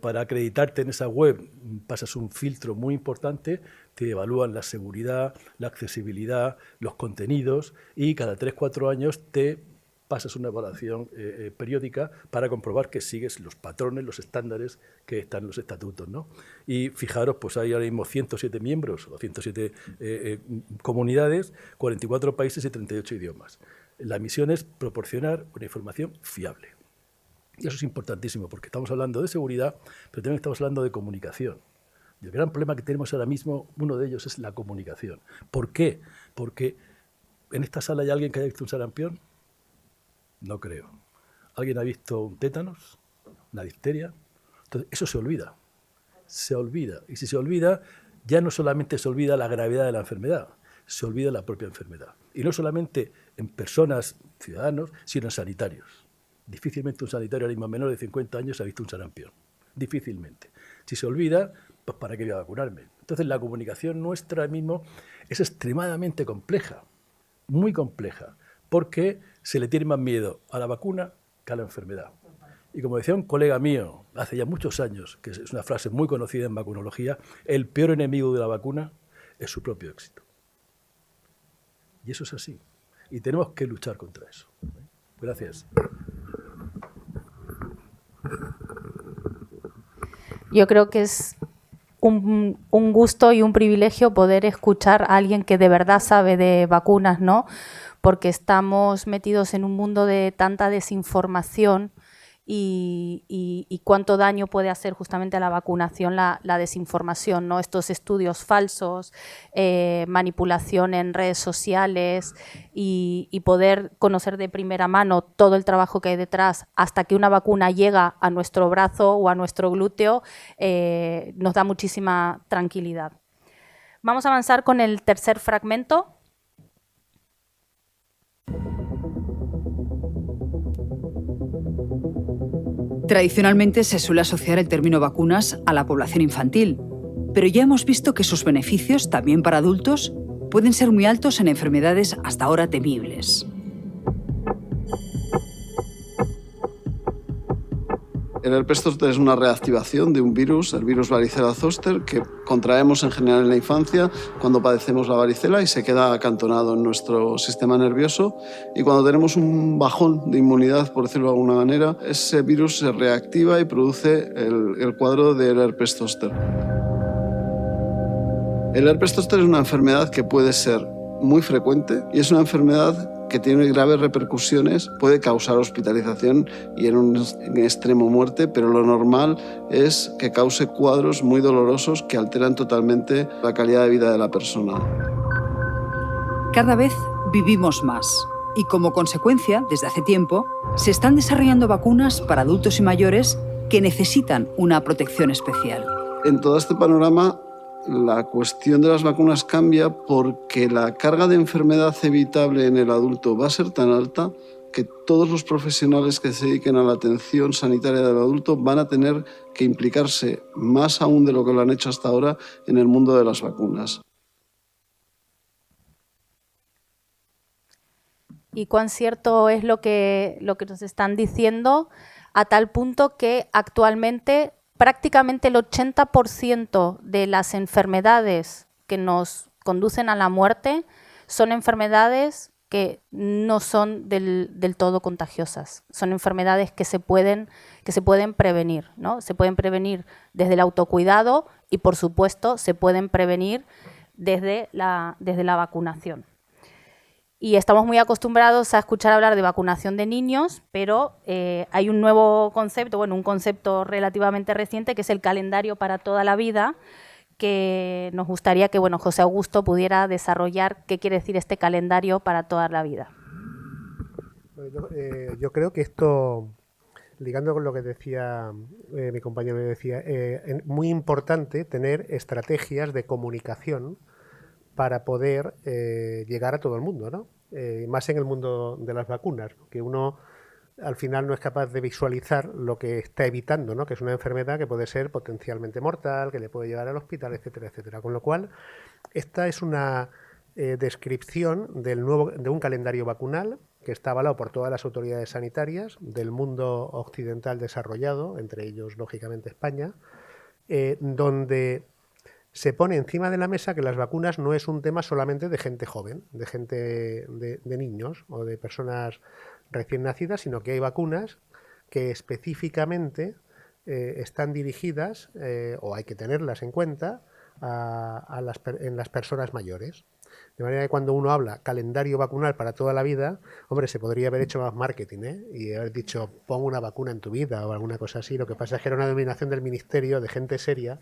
Speaker 9: Para acreditarte en esa web pasas un filtro muy importante, te evalúan la seguridad, la accesibilidad, los contenidos, y cada 3-4 años te pasas una evaluación periódica para comprobar que sigues los patrones, los estándares que están en los estatutos, ¿no? Y fijaros, pues hay ahora mismo 107 miembros, o 107 comunidades, 44 países y 38 idiomas. La misión es proporcionar una información fiable. Y eso es importantísimo, porque estamos hablando de seguridad, pero también estamos hablando de comunicación. Y el gran problema que tenemos ahora mismo, uno de ellos es la comunicación. ¿Por qué? Porque en esta sala hay alguien que haya visto un sarampión. No creo. ¿Alguien ha visto un tétanos? ¿Una difteria? Entonces, eso se olvida. Se olvida. Y si se olvida, ya no solamente se olvida la gravedad de la enfermedad, se olvida la propia enfermedad. Y no solamente en personas, ciudadanos, sino en sanitarios. Difícilmente un sanitario ahora mismo menor de 50 años ha visto un sarampión. Difícilmente. Si se olvida, pues ¿para qué voy a vacunarme? Entonces, la comunicación nuestra ahora mismo es extremadamente compleja, muy compleja, porque se le tiene más miedo a la vacuna que a la enfermedad. Y como decía un colega mío hace ya muchos años, que es una frase muy conocida en vacunología, el peor enemigo de la vacuna es su propio éxito. Y eso es así. Y tenemos que luchar contra eso. Gracias.
Speaker 4: Yo creo que es un gusto y un privilegio poder escuchar a alguien que de verdad sabe de vacunas, ¿no? Porque estamos metidos en un mundo de tanta desinformación y cuánto daño puede hacer justamente a la vacunación la desinformación, ¿no? Estos estudios falsos, manipulación en redes sociales y poder conocer de primera mano todo el trabajo que hay detrás hasta que una vacuna llega a nuestro brazo o a nuestro glúteo, nos da muchísima tranquilidad. Vamos a avanzar con el tercer fragmento.
Speaker 3: Tradicionalmente se suele asociar el término vacunas a la población infantil, pero ya hemos visto que sus beneficios, también para adultos, pueden ser muy altos en enfermedades hasta ahora temibles.
Speaker 5: El herpes zóster es una reactivación de un virus, el virus varicela zoster, que contraemos en general en la infancia cuando padecemos la varicela y se queda acantonado en nuestro sistema nervioso. Y cuando tenemos un bajón de inmunidad, por decirlo de alguna manera, ese virus se reactiva y produce el cuadro del herpes zóster. El herpes zóster es una enfermedad que puede ser muy frecuente y es una enfermedad que tiene graves repercusiones, puede causar hospitalización y en un extremo muerte, pero lo normal es que cause cuadros muy dolorosos que alteran totalmente la calidad de vida de la persona.
Speaker 3: Cada vez vivimos más y como consecuencia, desde hace tiempo, se están desarrollando vacunas para adultos y mayores que necesitan una protección especial.
Speaker 5: En todo este panorama, la cuestión de las vacunas cambia porque la carga de enfermedad evitable en el adulto va a ser tan alta que todos los profesionales que se dediquen a la atención sanitaria del adulto van a tener que implicarse más aún de lo que lo han hecho hasta ahora en el mundo de las vacunas.
Speaker 4: Y cuán cierto es lo que nos están diciendo, a tal punto que actualmente prácticamente el 80% de las enfermedades que nos conducen a la muerte son enfermedades que no son del todo contagiosas. Son enfermedades que se pueden prevenir, ¿no? Se pueden prevenir desde el autocuidado y, por supuesto, se pueden prevenir desde la vacunación. Y estamos muy acostumbrados a escuchar hablar de vacunación de niños, pero hay un nuevo concepto, bueno, un concepto relativamente reciente, que es el calendario para toda la vida, que nos gustaría que, bueno, José Augusto pudiera desarrollar qué quiere decir este calendario para toda la vida.
Speaker 6: Yo creo que esto, ligando con lo que decía mi compañero, me decía, muy importante tener estrategias de comunicación para poder llegar a todo el mundo, ¿no? Más en el mundo de las vacunas, que uno al final no es capaz de visualizar lo que está evitando, ¿no? Que es una enfermedad que puede ser potencialmente mortal, que le puede llevar al hospital, etcétera, etcétera. Con lo cual, esta es una descripción de un calendario vacunal que está avalado por todas las autoridades sanitarias del mundo occidental desarrollado, entre ellos, lógicamente, España, donde se pone encima de la mesa que las vacunas no es un tema solamente de gente joven, de gente de niños o de personas recién nacidas, sino que hay vacunas que específicamente están dirigidas, o hay que tenerlas en cuenta, en las personas mayores. De manera que cuando uno habla calendario vacunal para toda la vida, hombre, se podría haber hecho más marketing, ¿eh? Y haber dicho, pon una vacuna en tu vida o alguna cosa así. Lo que pasa es que era una denominación del ministerio de gente seria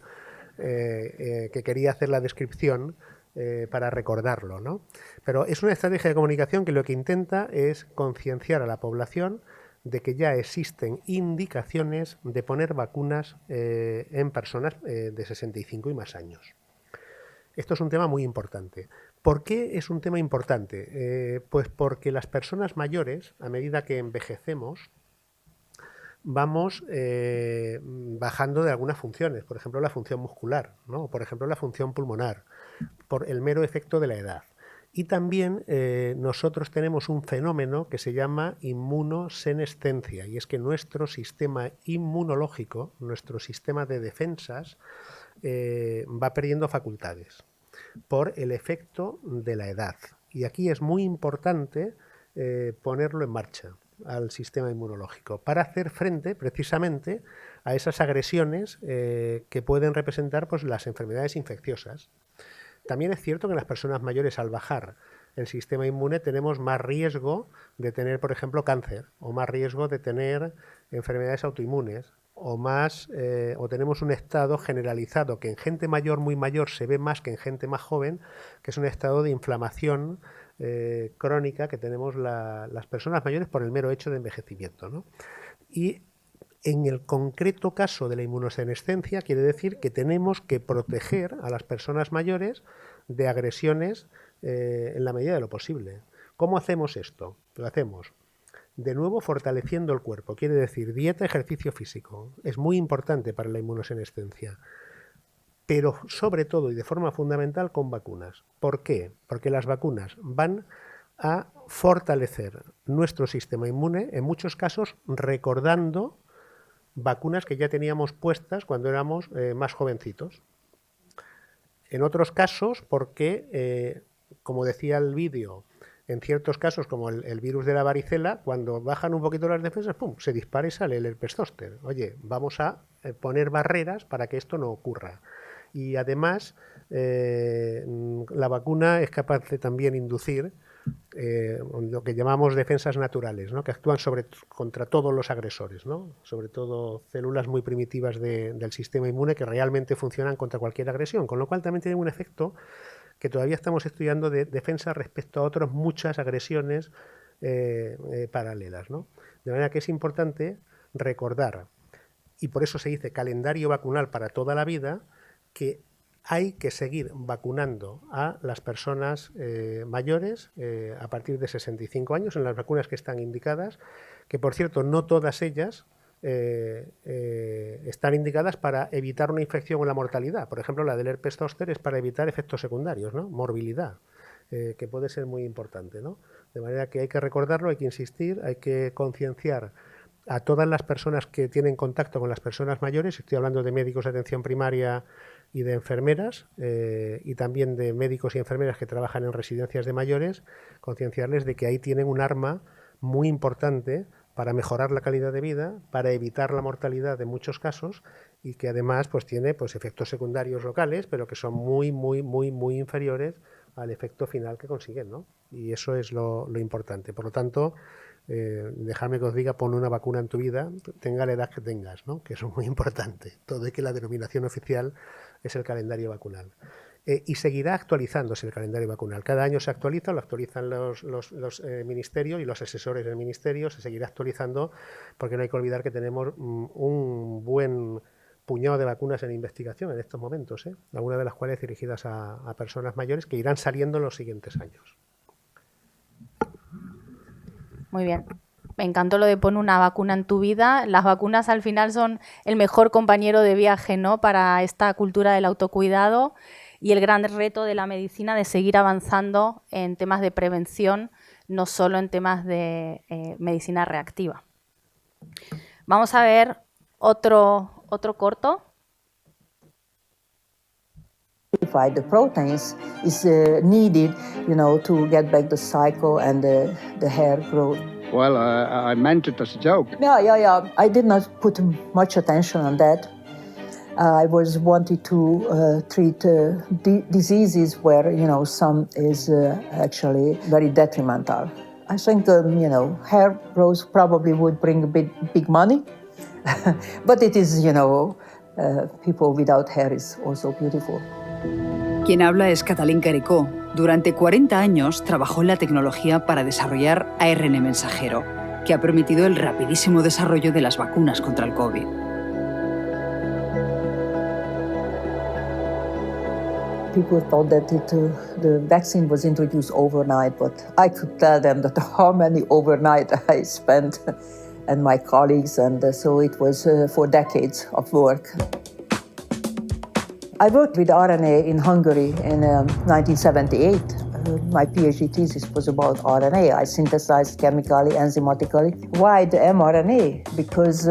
Speaker 6: que quería hacer la descripción para recordarlo, ¿no? Pero es una estrategia de comunicación que lo que intenta es concienciar a la población de que ya existen indicaciones de poner vacunas en personas de 65 y más años. Esto es un tema muy importante. ¿Por qué es un tema importante? Pues porque las personas mayores, a medida que envejecemos, vamos bajando de algunas funciones, por ejemplo la función muscular, ¿no? O por ejemplo la función pulmonar, por el mero efecto de la edad. Y también nosotros tenemos un fenómeno que se llama inmunosenescencia, y es que nuestro sistema inmunológico, nuestro sistema de defensas, va perdiendo facultades por el efecto de la edad. Y aquí es muy importante ponerlo en marcha al sistema inmunológico para hacer frente precisamente a esas agresiones que pueden representar pues, las enfermedades infecciosas. También es cierto que en las personas mayores, al bajar el sistema inmune, tenemos más riesgo de tener, por ejemplo, cáncer, o más riesgo de tener enfermedades autoinmunes, o tenemos un estado generalizado que en gente mayor, muy mayor, se ve más que en gente más joven, que es un estado de inflamación crónica que tenemos las personas mayores por el mero hecho de envejecimiento, ¿no? Y en el concreto caso de la inmunosenescencia quiere decir que tenemos que proteger a las personas mayores de agresiones en la medida de lo posible. ¿Cómo hacemos esto? Lo hacemos de nuevo fortaleciendo el cuerpo, quiere decir dieta, ejercicio físico. Es muy importante para la inmunosenescencia, pero sobre todo y de forma fundamental con vacunas. ¿Por qué? Porque las vacunas van a fortalecer nuestro sistema inmune, en muchos casos recordando vacunas que ya teníamos puestas cuando éramos más jovencitos. En otros casos porque, como decía el vídeo, en ciertos casos, como el virus de la varicela, cuando bajan un poquito las defensas, ¡pum!, se dispara y sale el herpes zóster. Oye, vamos a poner barreras para que esto no ocurra. Y además, la vacuna es capaz de también inducir lo que llamamos defensas naturales, ¿no? Que actúan contra todos los agresores, ¿no? Sobre todo células muy primitivas del sistema inmune que realmente funcionan contra cualquier agresión, con lo cual también tiene un efecto que todavía estamos estudiando de defensa respecto a otras muchas agresiones paralelas, ¿no? De manera que es importante recordar, y por eso se dice calendario vacunal para toda la vida, que hay que seguir vacunando a las personas mayores a partir de 65 años en las vacunas que están indicadas, que por cierto no todas ellas están indicadas para evitar una infección o la mortalidad. Por ejemplo, la del herpes zóster es para evitar efectos secundarios, ¿no? Morbilidad, que puede ser muy importante, ¿no? De manera que hay que recordarlo, hay que insistir, hay que concienciar a todas las personas que tienen contacto con las personas mayores, estoy hablando de médicos de atención primaria y de enfermeras, y también de médicos y enfermeras que trabajan en residencias de mayores, concienciarles de que ahí tienen un arma muy importante para mejorar la calidad de vida, para evitar la mortalidad en muchos casos, y que además pues tiene pues efectos secundarios locales, pero que son muy inferiores al efecto final que consiguen, ¿no? Y eso es lo importante. Por lo tanto, dejadme que os diga, pon una vacuna en tu vida, tenga la edad que tengas, ¿no? Que eso es muy importante. Todo es que la denominación oficial es el calendario vacunal. Y seguirá actualizándose el calendario vacunal. Cada año se actualiza, lo actualizan los ministerios y los asesores del ministerio, se seguirá actualizando porque no hay que olvidar que tenemos un buen puñado de vacunas en investigación en estos momentos, algunas de las cuales dirigidas a personas mayores que irán saliendo en los siguientes años.
Speaker 4: Muy bien. Me encantó lo de poner una vacuna en tu vida. Las vacunas al final son el mejor compañero de viaje, ¿no?, para esta cultura del autocuidado y el gran reto de la medicina de seguir avanzando en temas de prevención, no solo en temas de medicina reactiva. Vamos a ver otro corto.
Speaker 10: The proteins is needed, to get back the cycle and the hair growth.
Speaker 11: Well, I meant it as a joke.
Speaker 10: Yeah. I did not put much attention on that. I was wanting to treat diseases where, some is actually very detrimental. I think, hair growth probably would bring big money, but it is, people without hair is also beautiful.
Speaker 3: Quien habla es Katalin Karikó. Durante 40 años trabajó en la tecnología para desarrollar ARN mensajero, que ha permitido el rapidísimo desarrollo de las vacunas contra el COVID.
Speaker 10: People thought that the vaccine was introduced overnight, but I could tell them that how many overnight I spent and my colleagues, and so it was for decades of work. I worked with RNA in Hungary in 1978. My PhD thesis was about RNA. I synthesized chemically, enzymatically. Why the mRNA? Because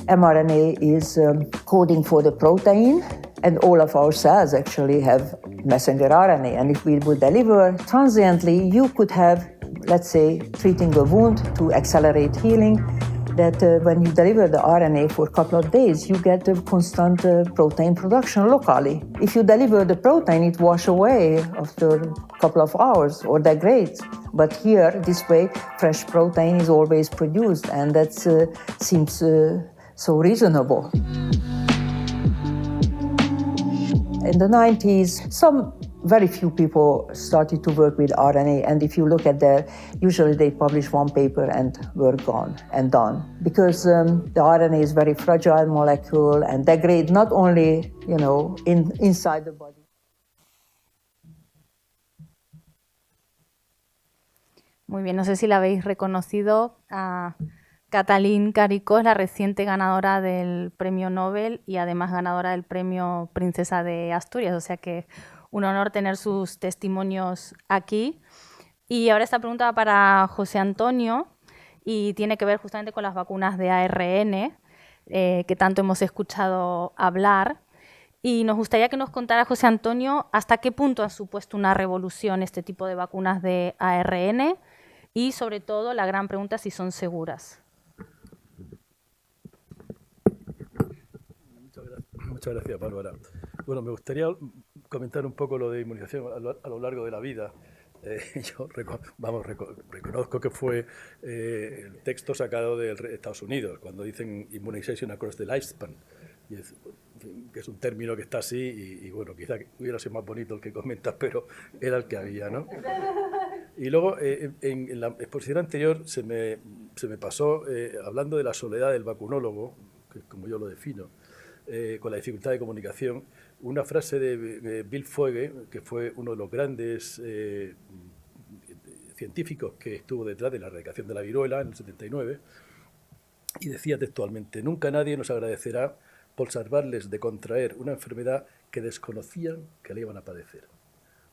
Speaker 10: mRNA is coding for the protein, and all of our cells actually have messenger RNA. And if we would deliver transiently, you could have, let's say, treating a wound to accelerate healing, that when you deliver the RNA for a couple of days, you get a constant protein production locally. If you deliver the protein, it washes away after a couple of hours or degrades. But here, this way, fresh protein is always produced, and that seems so reasonable. In the 90s, very few people started to work with RNA, and if you look at that, usually they publish one paper and were gone and done. Because the RNA is very fragile molecule and degrade not only, inside the body.
Speaker 4: Muy bien, no sé si la habéis reconocido. Katalin Karikó es la reciente ganadora del Premio Nobel y además ganadora del Premio Princesa de Asturias, o sea que un honor tener sus testimonios aquí. Y ahora esta pregunta va para José Antonio y tiene que ver justamente con las vacunas de ARN, que tanto hemos escuchado hablar. Y nos gustaría que nos contara, José Antonio, hasta qué punto ha supuesto una revolución este tipo de vacunas de ARN y, sobre todo, la gran pregunta, si son seguras.
Speaker 9: Muchas gracias, Bárbara. Bueno, me gustaría comentar un poco lo de inmunización a lo largo de la vida. Yo reconozco que fue el texto sacado de Estados Unidos, cuando dicen immunization across the lifespan, que es un término que está así y bueno, quizá hubiera sido más bonito el que comentas, pero era el que había, ¿no? Y luego, en la exposición anterior se me pasó, hablando de la soledad del vacunólogo, que es como yo lo defino, con la dificultad de comunicación, una frase de Bill Foege, que fue uno de los grandes científicos que estuvo detrás de la erradicación de la viruela en el 79, y decía textualmente: nunca nadie nos agradecerá por salvarles de contraer una enfermedad que desconocían que le iban a padecer.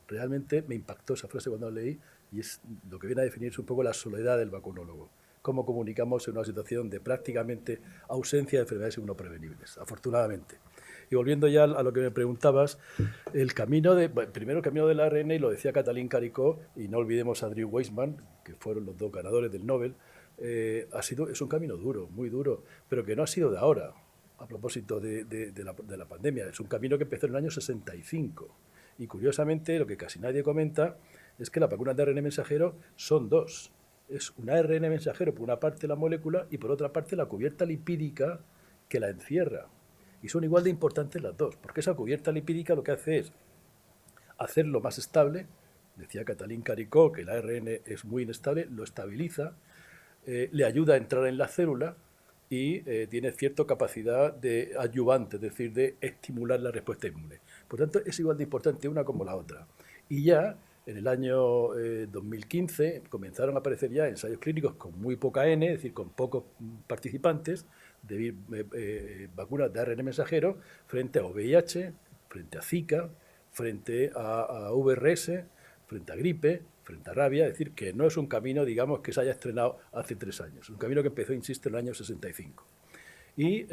Speaker 9: Realmente me impactó esa frase cuando la leí, y es lo que viene a definirse un poco la soledad del vacunólogo. cómo comunicamos en una situación de prácticamente ausencia de enfermedades inmunoprevenibles, afortunadamente. Y volviendo ya a lo que me preguntabas, primero el camino del ARN, y lo decía Katalin Karikó, y no olvidemos a Drew Weissman, que fueron los dos ganadores del Nobel, es un camino duro, muy duro, pero que no ha sido de ahora, a propósito de la pandemia. Es un camino que empezó en el año 65. Y curiosamente, lo que casi nadie comenta es que las vacunas de ARN mensajero son dos. Es un ARN mensajero por una parte la molécula y por otra parte la cubierta lipídica que la encierra. Y son igual de importantes las dos, porque esa cubierta lipídica lo que hace es hacerlo más estable. Decía Katalin Karikó que el ARN es muy inestable, lo estabiliza, le ayuda a entrar en la célula y tiene cierta capacidad de adyuvante, es decir, de estimular la respuesta inmune. Por tanto, es igual de importante una como la otra. Y ya en el año 2015 comenzaron a aparecer ya ensayos clínicos con muy poca N, es decir, con pocos participantes, de vacunas de ARN mensajero frente a VIH, frente a Zika, frente a VRS, frente a gripe, frente a rabia. Es decir, que no es un camino, digamos, que se haya estrenado hace 3 años. Es un camino que empezó, insisto, en el año 65. Y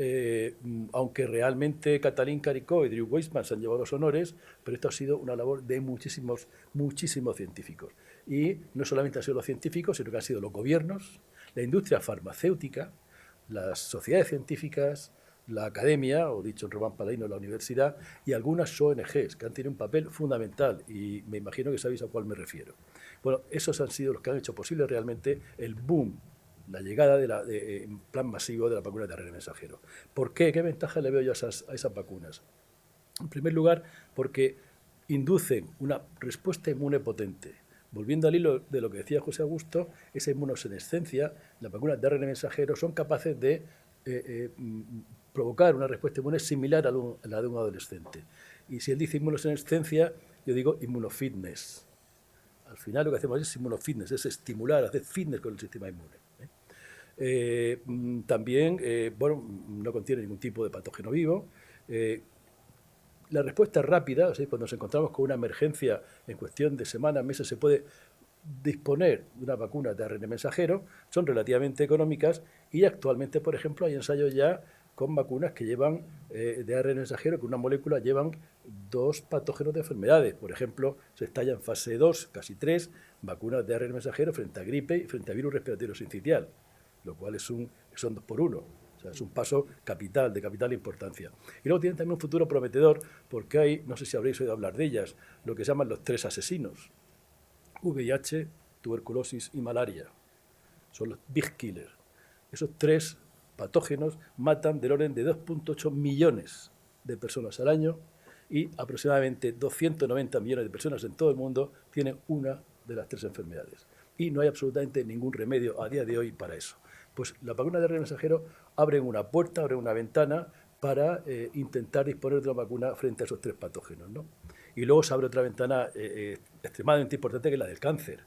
Speaker 9: aunque realmente Katalin Karikó y Drew Weissman se han llevado los honores, pero esto ha sido una labor de muchísimos científicos. Y no solamente han sido los científicos, sino que han sido los gobiernos, la industria farmacéutica, las sociedades científicas, la academia, o dicho en Román Paladino, la universidad, y algunas ONGs que han tenido un papel fundamental, y me imagino que sabéis a cuál me refiero. Bueno, esos han sido los que han hecho posible realmente el boom, la llegada en plan masivo de la vacuna de ARN mensajero. ¿Por qué? ¿Qué ventaja le veo yo a esas vacunas? En primer lugar, porque inducen una respuesta inmune potente. Volviendo al hilo de lo que decía José Augusto, esa inmunosenescencia, las vacunas de ARN mensajero son capaces de provocar una respuesta inmune similar a la de un adolescente. Y si él dice inmunosenescencia, yo digo inmunofitness. Al final lo que hacemos es inmunofitness, es estimular, hacer fitness con el sistema inmune. También, no contiene ningún tipo de patógeno vivo. La respuesta es rápida, o sea, cuando nos encontramos con una emergencia en cuestión de semanas, meses, se puede disponer de una vacuna de ARN mensajero, son relativamente económicas y actualmente, por ejemplo, hay ensayos ya con vacunas que llevan de ARN mensajero, que una molécula llevan 2 patógenos de enfermedades. Por ejemplo, se está ya en fase 2, casi 3, vacunas de ARN mensajero frente a gripe y frente a virus respiratorio sincitial, lo cual son 2 por 1. O sea, es un paso capital, de capital importancia. Y luego tienen también un futuro prometedor, porque hay, no sé si habréis oído hablar de ellas, lo que se llaman los 3 asesinos. VIH, tuberculosis y malaria. Son los big killers. Esos 3 patógenos matan del orden de 2,8 millones de personas al año y aproximadamente 290 millones de personas en todo el mundo tienen una de las 3 enfermedades. Y no hay absolutamente ningún remedio a día de hoy para eso. Pues la vacuna de ARN mensajero abre una puerta, abre una ventana para intentar disponer de una vacuna frente a esos 3 patógenos, ¿no? Y luego se abre otra ventana extremadamente importante, que es la del cáncer.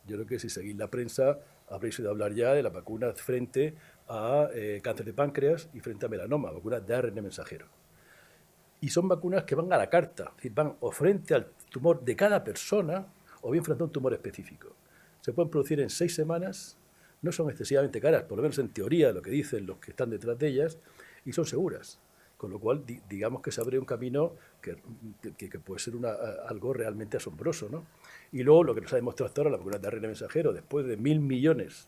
Speaker 9: Yo creo que si seguís la prensa habréis oído hablar ya de las vacunas frente a cáncer de páncreas y frente a melanoma, vacunas de ARN mensajero. Y son vacunas que van a la carta, es decir, van o frente al tumor de cada persona o bien frente a un tumor específico. Se pueden producir en 6 semanas, no son excesivamente caras, por lo menos en teoría, lo que dicen los que están detrás de ellas, y son seguras. Con lo cual, digamos que se abre un camino que puede ser algo realmente asombroso, ¿no? Y luego, lo que nos ha demostrado hasta ahora la vacuna de ARN mensajero, después de 1.000 millones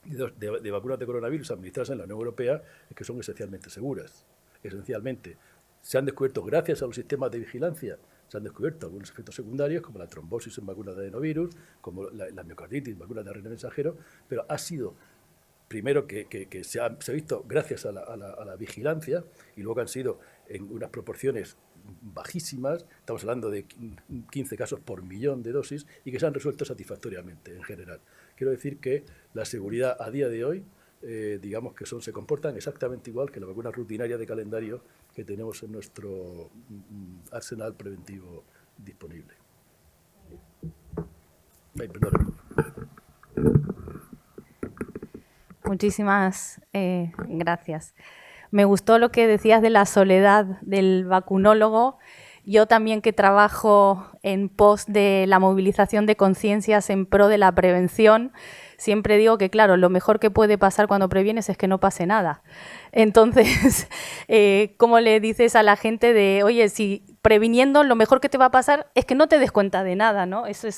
Speaker 9: de vacunas de coronavirus administradas en la Unión Europea, es que son esencialmente seguras. Esencialmente. Se han descubierto, gracias a los sistemas de vigilancia, se han descubierto algunos efectos secundarios, como la trombosis en vacunas de adenovirus, como la miocarditis en vacunas de ARN mensajero, pero ha sido, primero, que se ha visto gracias a la vigilancia, y luego han sido en unas proporciones bajísimas, estamos hablando de 15 casos por millón de dosis, y que se han resuelto satisfactoriamente en general. Quiero decir que la seguridad a día de hoy, digamos que se comportan exactamente igual que la vacuna rutinaria de calendario que tenemos en nuestro arsenal preventivo disponible. Ay, perdón.
Speaker 4: Muchísimas gracias. Me gustó lo que decías de la soledad del vacunólogo. Yo también, que trabajo en pos de la movilización de conciencias en pro de la prevención, siempre digo que, claro, lo mejor que puede pasar cuando previenes es que no pase nada. Entonces, ¿cómo le dices a la gente de, oye, si previniendo lo mejor que te va a pasar es que no te des cuenta de nada, ¿no? Y ese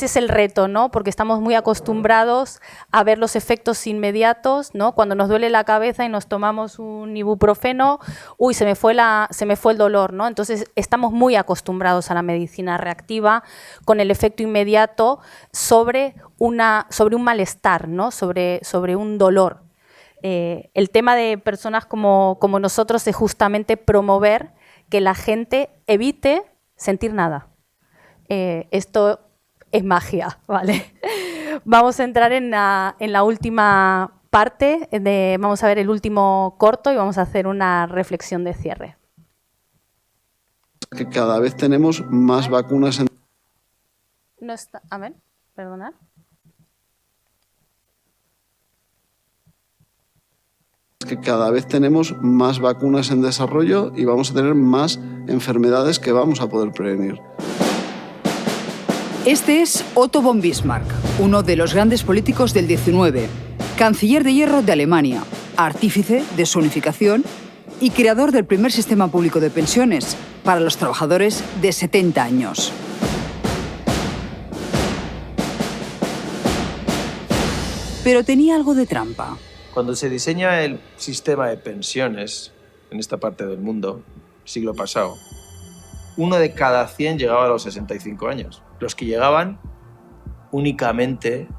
Speaker 4: es el reto, ¿no? Porque estamos muy acostumbrados a ver los efectos inmediatos, ¿no? Cuando nos duele la cabeza y nos tomamos un ibuprofeno, uy, se me fue el dolor, ¿no? Entonces, estamos muy acostumbrados a la medicina reactiva con el efecto inmediato sobre un malestar, ¿no? Sobre un dolor. El tema de personas como nosotros es justamente promover que la gente evite sentir nada. Esto es magia, ¿vale? Vamos a entrar en la última parte, vamos a ver el último corto y vamos a hacer una reflexión de cierre.
Speaker 5: Que cada vez tenemos más vacunas en...
Speaker 4: No está, a ver, perdonad.
Speaker 5: Que cada vez tenemos más vacunas en desarrollo y vamos a tener más enfermedades que vamos a poder prevenir.
Speaker 3: Este es Otto von Bismarck, uno de los grandes políticos del XIX, canciller de hierro de Alemania, artífice de su unificación y creador del primer sistema público de pensiones para los trabajadores de 70 años. Pero tenía algo de trampa.
Speaker 12: Cuando se diseña el sistema de pensiones en esta parte del mundo, siglo pasado, 1 de cada 100 llegaba a los 65 años. Los que llegaban únicamente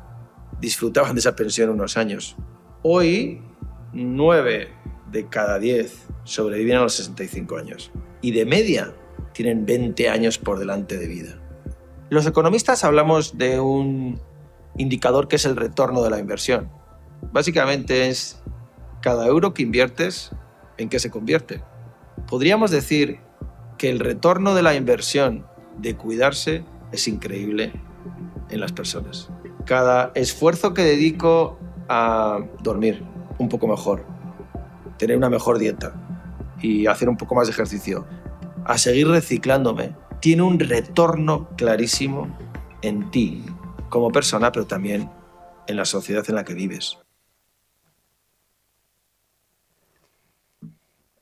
Speaker 12: disfrutaban de esa pensión unos años. Hoy, 9 de cada 10 sobreviven a los 65 años. Y de media tienen 20 años por delante de vida. Los economistas hablamos de un indicador que es el retorno de la inversión. Básicamente es cada euro que inviertes, ¿en qué se convierte? Podríamos decir que el retorno de la inversión de cuidarse es increíble en las personas. Cada esfuerzo que dedico a dormir un poco mejor, tener una mejor dieta y hacer un poco más de ejercicio, a seguir reciclándome, tiene un retorno clarísimo en ti como persona, pero también en la sociedad en la que vives.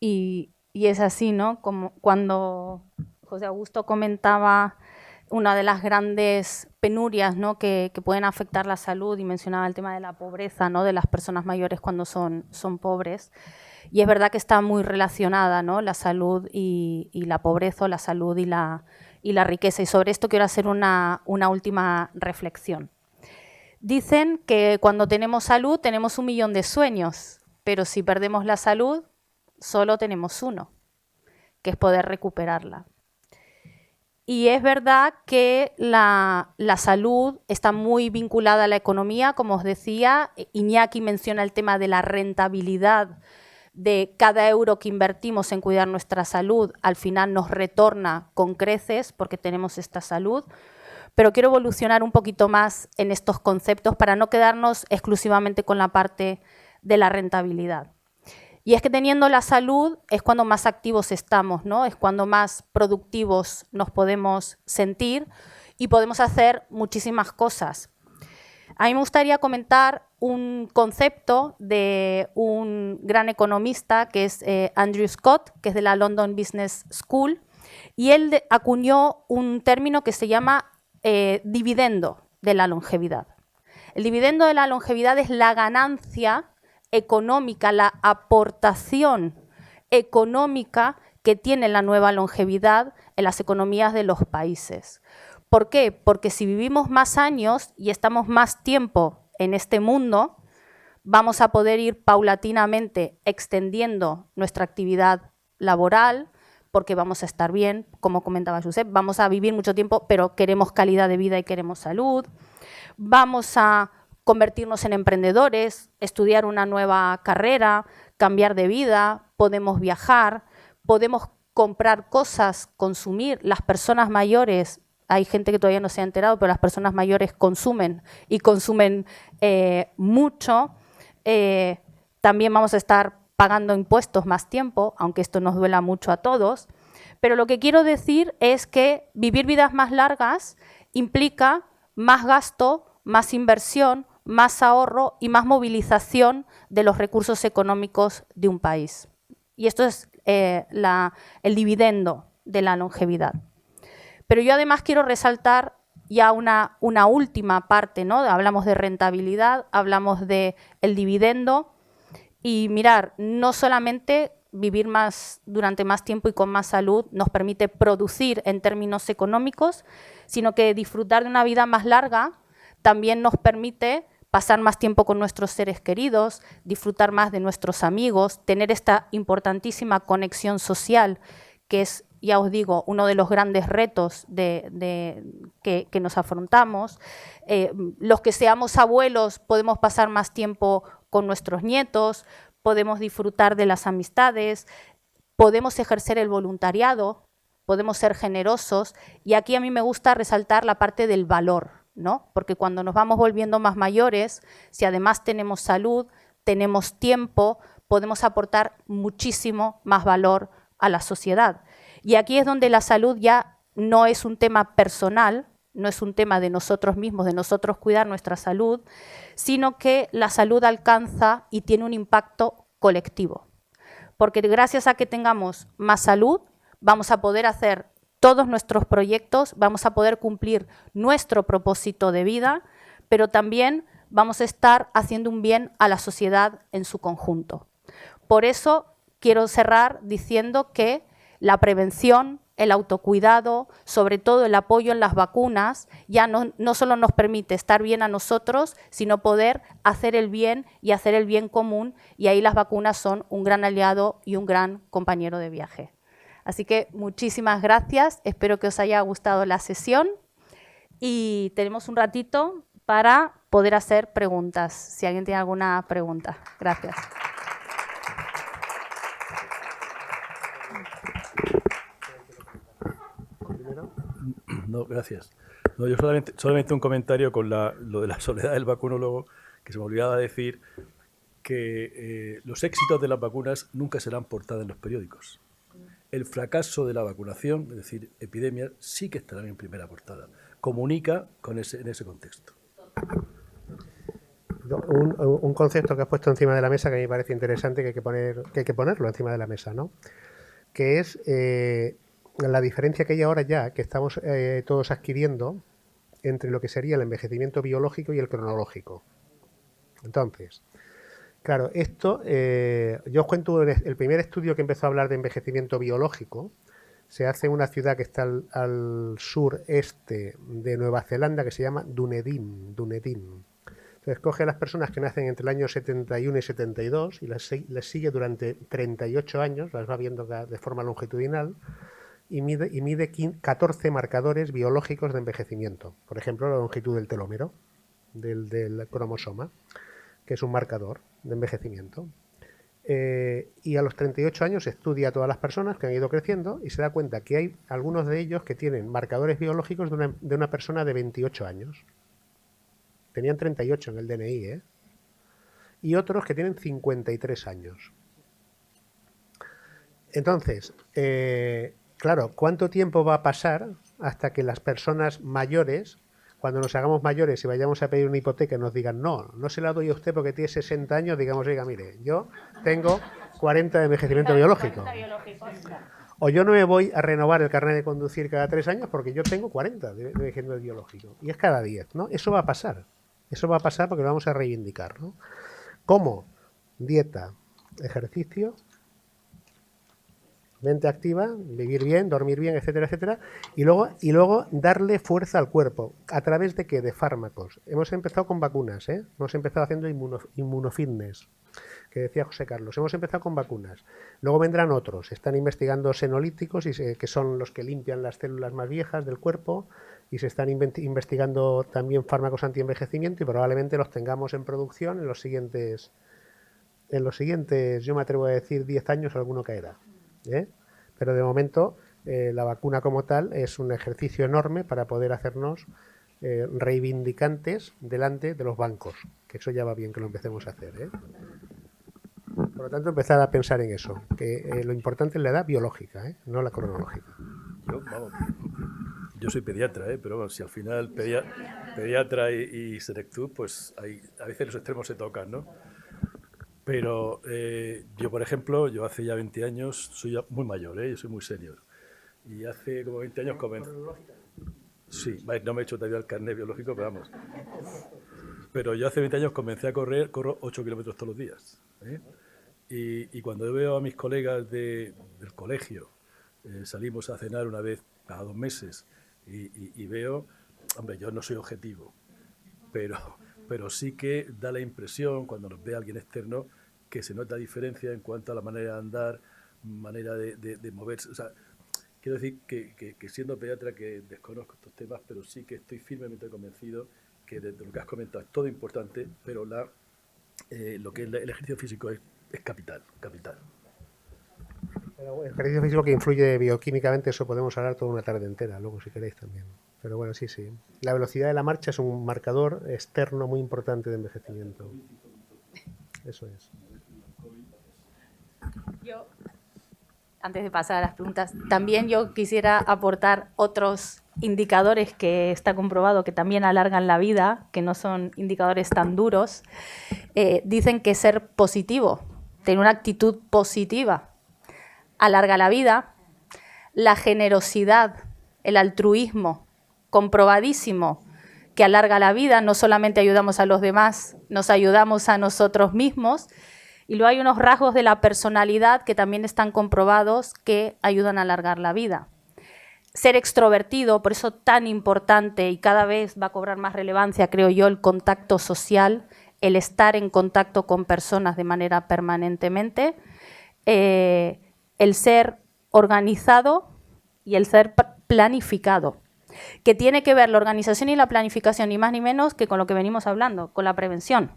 Speaker 4: Y es así, ¿no? Como cuando José Augusto comentaba una de las grandes penurias, ¿no? que pueden afectar la salud y mencionaba el tema de la pobreza, ¿no? De las personas mayores cuando son pobres. Y es verdad que está muy relacionada, ¿no? La salud y la pobreza, o la salud y la riqueza. Y sobre esto quiero hacer una última reflexión. Dicen que cuando tenemos salud tenemos 1 millón de sueños, pero si perdemos la salud solo tenemos uno, que es poder recuperarla. Y es verdad que la salud está muy vinculada a la economía, como os decía. Iñaki menciona el tema de la rentabilidad de cada euro que invertimos en cuidar nuestra salud, al final nos retorna con creces porque tenemos esta salud. Pero quiero evolucionar un poquito más en estos conceptos para no quedarnos exclusivamente con la parte de la rentabilidad. Y es que teniendo la salud es cuando más activos estamos, ¿no? Es cuando más productivos nos podemos sentir y podemos hacer muchísimas cosas. A mí me gustaría comentar un concepto de un gran economista que es Andrew Scott, que es de la London Business School, y él acuñó un término que se llama dividendo de la longevidad. El dividendo de la longevidad es la ganancia económica, la aportación económica que tiene la nueva longevidad en las economías de los países. ¿Por qué? Porque si vivimos más años y estamos más tiempo en este mundo, vamos a poder ir paulatinamente extendiendo nuestra actividad laboral, porque vamos a estar bien, como comentaba Josep, vamos a vivir mucho tiempo, pero queremos calidad de vida y queremos salud. Vamos a convertirnos en emprendedores, estudiar una nueva carrera, cambiar de vida, podemos viajar, podemos comprar cosas, consumir. Las personas mayores, hay gente que todavía no se ha enterado, pero las personas mayores consumen y consumen mucho. También vamos a estar pagando impuestos más tiempo, aunque esto nos duela mucho a todos. Pero lo que quiero decir es que vivir vidas más largas implica más gasto, más inversión, más ahorro y más movilización de los recursos económicos de un país. Y esto es el dividendo de la longevidad. Pero yo además quiero resaltar ya una última parte, ¿no? Hablamos de rentabilidad, hablamos del dividendo y mirar, no solamente vivir durante más tiempo y con más salud nos permite producir en términos económicos, sino que disfrutar de una vida más larga también nos permite pasar más tiempo con nuestros seres queridos, disfrutar más de nuestros amigos, tener esta importantísima conexión social, que es, ya os digo, uno de los grandes retos que nos afrontamos. Los que seamos abuelos podemos pasar más tiempo con nuestros nietos, podemos disfrutar de las amistades, podemos ejercer el voluntariado, podemos ser generosos. Y aquí a mí me gusta resaltar la parte del valor, ¿no? Porque cuando nos vamos volviendo más mayores, si además tenemos salud, tenemos tiempo, podemos aportar muchísimo más valor a la sociedad. Y aquí es donde la salud ya no es un tema personal, no es un tema de nosotros mismos, de nosotros cuidar nuestra salud, sino que la salud alcanza y tiene un impacto colectivo. Porque gracias a que tengamos más salud, vamos a poder hacer todos nuestros proyectos, vamos a poder cumplir nuestro propósito de vida, pero también vamos a estar haciendo un bien a la sociedad en su conjunto. Por eso quiero cerrar diciendo que la prevención, el autocuidado, sobre todo el apoyo en las vacunas, ya no solo nos permite estar bien a nosotros, sino poder hacer el bien y hacer el bien común, y ahí las vacunas son un gran aliado y un gran compañero de viaje. Así que muchísimas gracias, espero que os haya gustado la sesión y tenemos un ratito para poder hacer preguntas, si alguien tiene alguna pregunta. Gracias.
Speaker 9: No, gracias. No, yo solamente un comentario con lo de la soledad del vacunólogo, que se me olvidaba decir que los éxitos de las vacunas nunca serán portada en los periódicos. El fracaso de la vacunación, es decir, epidemias, sí que estarán en primera portada. Comunica en ese contexto.
Speaker 6: Un concepto que has puesto encima de la mesa que a mí me parece interesante, que hay que ponerlo encima de la mesa, ¿no? Que es la diferencia que hay ahora ya, que estamos todos adquiriendo entre lo que sería el envejecimiento biológico y el cronológico. Entonces, claro, esto, yo os cuento el primer estudio que empezó a hablar de envejecimiento biológico, se hace en una ciudad que está al sureste de Nueva Zelanda, que se llama Dunedin. Entonces coge a las personas que nacen entre el año 71 y 72 y les sigue durante 38 años, las va viendo de forma longitudinal, y mide 14 marcadores biológicos de envejecimiento. Por ejemplo, la longitud del telómero, del cromosoma, que es un marcador de envejecimiento. Y a los 38 años estudia a todas las personas que han ido creciendo y se da cuenta que hay algunos de ellos que tienen marcadores biológicos de una persona de 28 años. Tenían 38 en el DNI, ¿eh? Y otros que tienen 53 años. Entonces, claro, ¿cuánto tiempo va a pasar hasta que las personas mayores, cuando nos hagamos mayores y vayamos a pedir una hipoteca, nos digan, no se la doy a usted porque tiene 60 años, digamos, oiga, mire, yo tengo 40 de envejecimiento biológico. O yo no me voy a renovar el carnet de conducir cada 3 años porque yo tengo 40 de envejecimiento biológico. Y es cada 10, ¿no? Eso va a pasar. Eso va a pasar porque lo vamos a reivindicar, ¿no? ¿Cómo? Dieta, ejercicio, mente activa, vivir bien, dormir bien, etcétera, etcétera, y luego darle fuerza al cuerpo. ¿A través de qué? De fármacos. Hemos empezado con vacunas, ¿eh? Hemos empezado haciendo inmunofitness, que decía José Carlos. Hemos empezado con vacunas. Luego vendrán otros. Están investigando senolíticos, que son los que limpian las células más viejas del cuerpo, y se están investigando también fármacos antienvejecimiento, y probablemente los tengamos en producción en los siguientes, yo me atrevo a decir, 10 años alguno caerá. Pero de momento la vacuna como tal es un ejercicio enorme para poder hacernos reivindicantes delante de los bancos, que eso ya va bien que lo empecemos a hacer, Por lo tanto, empezar a pensar en eso, que lo importante es la edad biológica, no la cronológica.
Speaker 9: yo soy pediatra, pero bueno, si al final pediatra y Serectud, pues a veces los extremos se tocan, ¿no? Pero yo, por ejemplo, yo hace ya 20 años, soy ya muy mayor, yo soy muy senior. Y hace como 20 años comencé... Sí, no me he hecho todavía el carnet biológico, pero vamos. Pero yo hace 20 años comencé a correr, corro 8 kilómetros todos los días. Y cuando veo a mis colegas del colegio, salimos a cenar una vez cada 2 meses y veo, hombre, yo no soy objetivo, pero sí que da la impresión, cuando nos ve alguien externo, que se nota diferencia en cuanto a la manera de andar, manera de moverse. O sea, quiero decir que siendo pediatra, que desconozco estos temas, pero sí que estoy firmemente convencido que de lo que has comentado es todo importante, pero lo que es el ejercicio físico es capital.
Speaker 6: Pero el ejercicio físico que influye bioquímicamente, eso podemos hablar toda una tarde entera, luego si queréis también. Pero bueno, sí. La velocidad de la marcha es un marcador externo muy importante de envejecimiento. Eso es.
Speaker 4: Yo, antes de pasar a las preguntas, también yo quisiera aportar otros indicadores que está comprobado que también alargan la vida, que no son indicadores tan duros. Dicen que ser positivo, tener una actitud positiva, alarga la vida. La generosidad, el altruismo, comprobadísimo que alarga la vida. No solamente ayudamos a los demás, nos ayudamos a nosotros mismos. Y luego hay unos rasgos de la personalidad que también están comprobados que ayudan a alargar la vida. Ser extrovertido, por eso tan importante y cada vez va a cobrar más relevancia, creo yo, el contacto social, el estar en contacto con personas de manera permanentemente, el ser organizado y el ser planificado, que tiene que ver la organización y la planificación ni más ni menos que con lo que venimos hablando, con la prevención.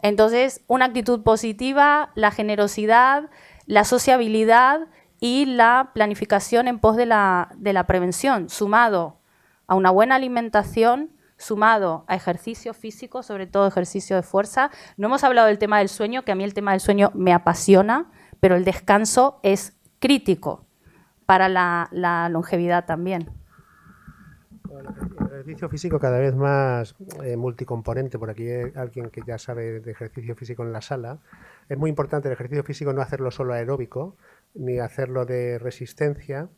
Speaker 4: Entonces, una actitud positiva, la generosidad, la sociabilidad y la planificación en pos de la prevención, sumado a una buena alimentación, sumado a ejercicio físico, sobre todo ejercicio de fuerza. No hemos hablado del tema del sueño, que a mí el tema del sueño me apasiona, pero el descanso es crítico para la longevidad también.
Speaker 6: El ejercicio físico cada vez más multicomponente, por aquí hay alguien que ya sabe de ejercicio físico en la sala. Es muy importante el ejercicio físico no hacerlo solo aeróbico, ni hacerlo de resistencia,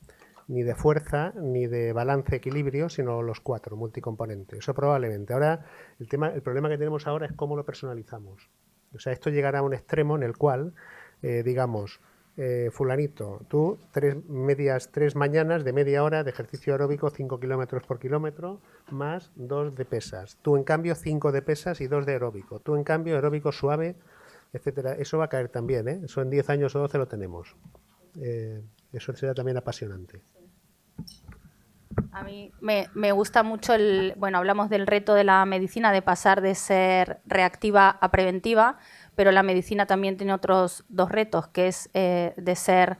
Speaker 6: ni de fuerza, ni de balance, equilibrio, sino los 4, multicomponentes. Eso probablemente. Ahora, el problema que tenemos ahora es cómo lo personalizamos. O sea, esto llegará a un extremo en el cual, digamos, fulanito, tú 3 mañanas de media hora de ejercicio aeróbico, 5 kilómetros por kilómetro, más 2 de pesas. Tú, en cambio, 5 de pesas y 2 de aeróbico. Tú, en cambio, aeróbico suave, etcétera. Eso va a caer también, Eso en 10 años o 12 lo tenemos. Eso será también apasionante.
Speaker 4: A mí me gusta mucho hablamos del reto de la medicina, de pasar de ser reactiva a preventiva, pero la medicina también tiene otros 2 retos, que es de ser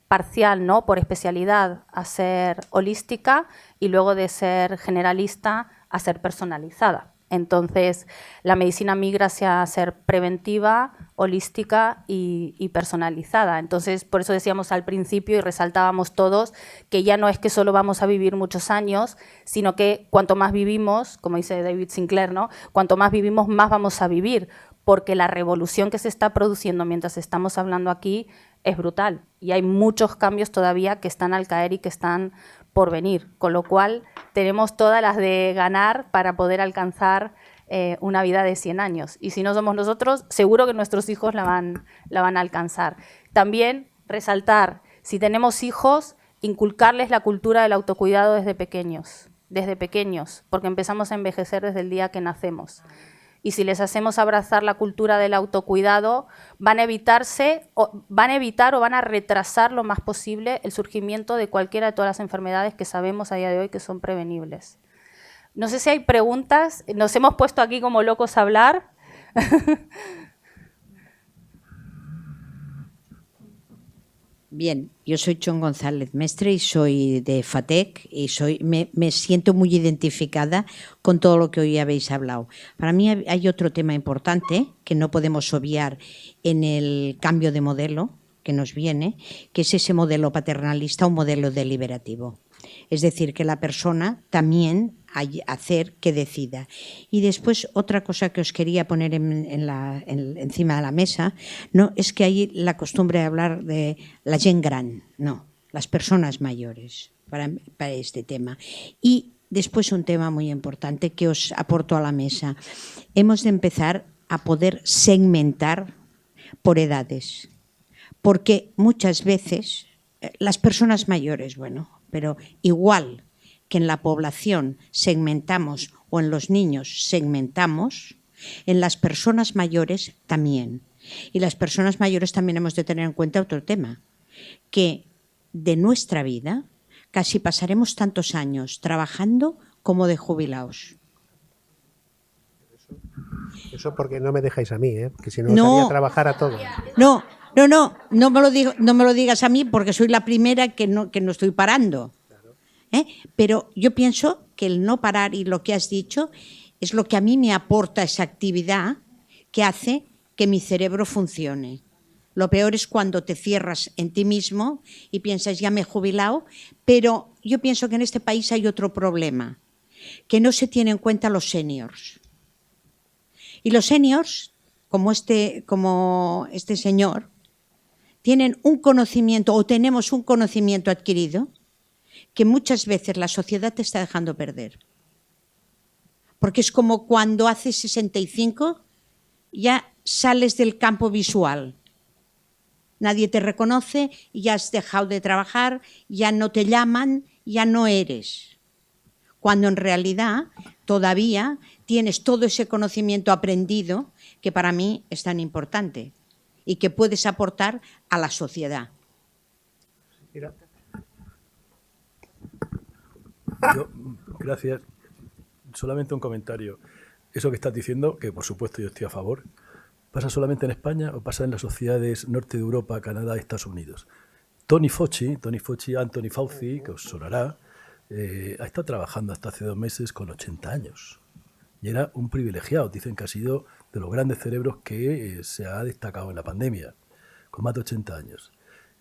Speaker 4: parcial, ¿no?, por especialidad, a ser holística, y luego de ser generalista a ser personalizada. Entonces, la medicina migra hacia ser preventiva, holística y personalizada. Entonces, por eso decíamos al principio y resaltábamos todos que ya no es que solo vamos a vivir muchos años, sino que cuanto más vivimos, como dice David Sinclair, ¿no?, cuanto más vivimos, más vamos a vivir, porque la revolución que se está produciendo mientras estamos hablando aquí es brutal y hay muchos cambios todavía que están al caer y que están por venir, con lo cual tenemos todas las de ganar para poder alcanzar una vida de 100 años. Y si no somos nosotros, seguro que nuestros hijos la van a alcanzar. También resaltar, si tenemos hijos, inculcarles la cultura del autocuidado desde pequeños, porque empezamos a envejecer desde el día que nacemos. Y si les hacemos abrazar la cultura del autocuidado, van a evitar o van a retrasar lo más posible el surgimiento de cualquiera de todas las enfermedades que sabemos a día de hoy que son prevenibles. No sé si hay preguntas. Nos hemos puesto aquí como locos a hablar.
Speaker 13: Bien, yo soy Chon González Mestre y soy de FATEC y me siento muy identificada con todo lo que hoy habéis hablado. Para mí hay otro tema importante que no podemos obviar en el cambio de modelo que nos viene, que es ese modelo paternalista o modelo deliberativo. Es decir, que la persona también hacer que decida. Y después otra cosa que os quería poner encima de la mesa, no es que hay la costumbre de hablar de la gent gran, no, las personas mayores para este tema. Y después un tema muy importante que os aporto a la mesa. Hemos de empezar a poder segmentar por edades, porque muchas veces las personas mayores, bueno, pero igual que en la población segmentamos o en los niños segmentamos, en las personas mayores también. Y las personas mayores también hemos de tener en cuenta otro tema, que de nuestra vida casi pasaremos tantos años trabajando como de jubilados.
Speaker 6: Eso porque no me dejáis a mí, que si no os haría trabajar a todos.
Speaker 13: No me lo digas a mí porque soy la primera que no estoy parando. Pero yo pienso que el no parar y lo que has dicho es lo que a mí me aporta esa actividad que hace que mi cerebro funcione. Lo peor es cuando te cierras en ti mismo y piensas, ya me he jubilado, pero yo pienso que en este país hay otro problema, que no se tiene en cuenta los seniors. Y los seniors, como este señor, tienen un conocimiento o tenemos un conocimiento adquirido que muchas veces la sociedad te está dejando perder. Porque es como cuando haces 65 ya sales del campo visual. Nadie te reconoce, ya has dejado de trabajar, ya no te llaman, ya no eres. Cuando en realidad todavía tienes todo ese conocimiento aprendido que para mí es tan importante y que puedes aportar a la sociedad.
Speaker 6: Mira.
Speaker 9: Gracias. Solamente un comentario. Eso que estás diciendo, que por supuesto yo estoy a favor, ¿pasa solamente en España o pasa en las sociedades norte de Europa, Canadá y Estados Unidos? Anthony Fauci, que os sonará, ha estado trabajando hasta hace 2 meses con 80 años. Y era un privilegiado. Dicen que ha sido de los grandes cerebros que se ha destacado en la pandemia, con más de 80 años.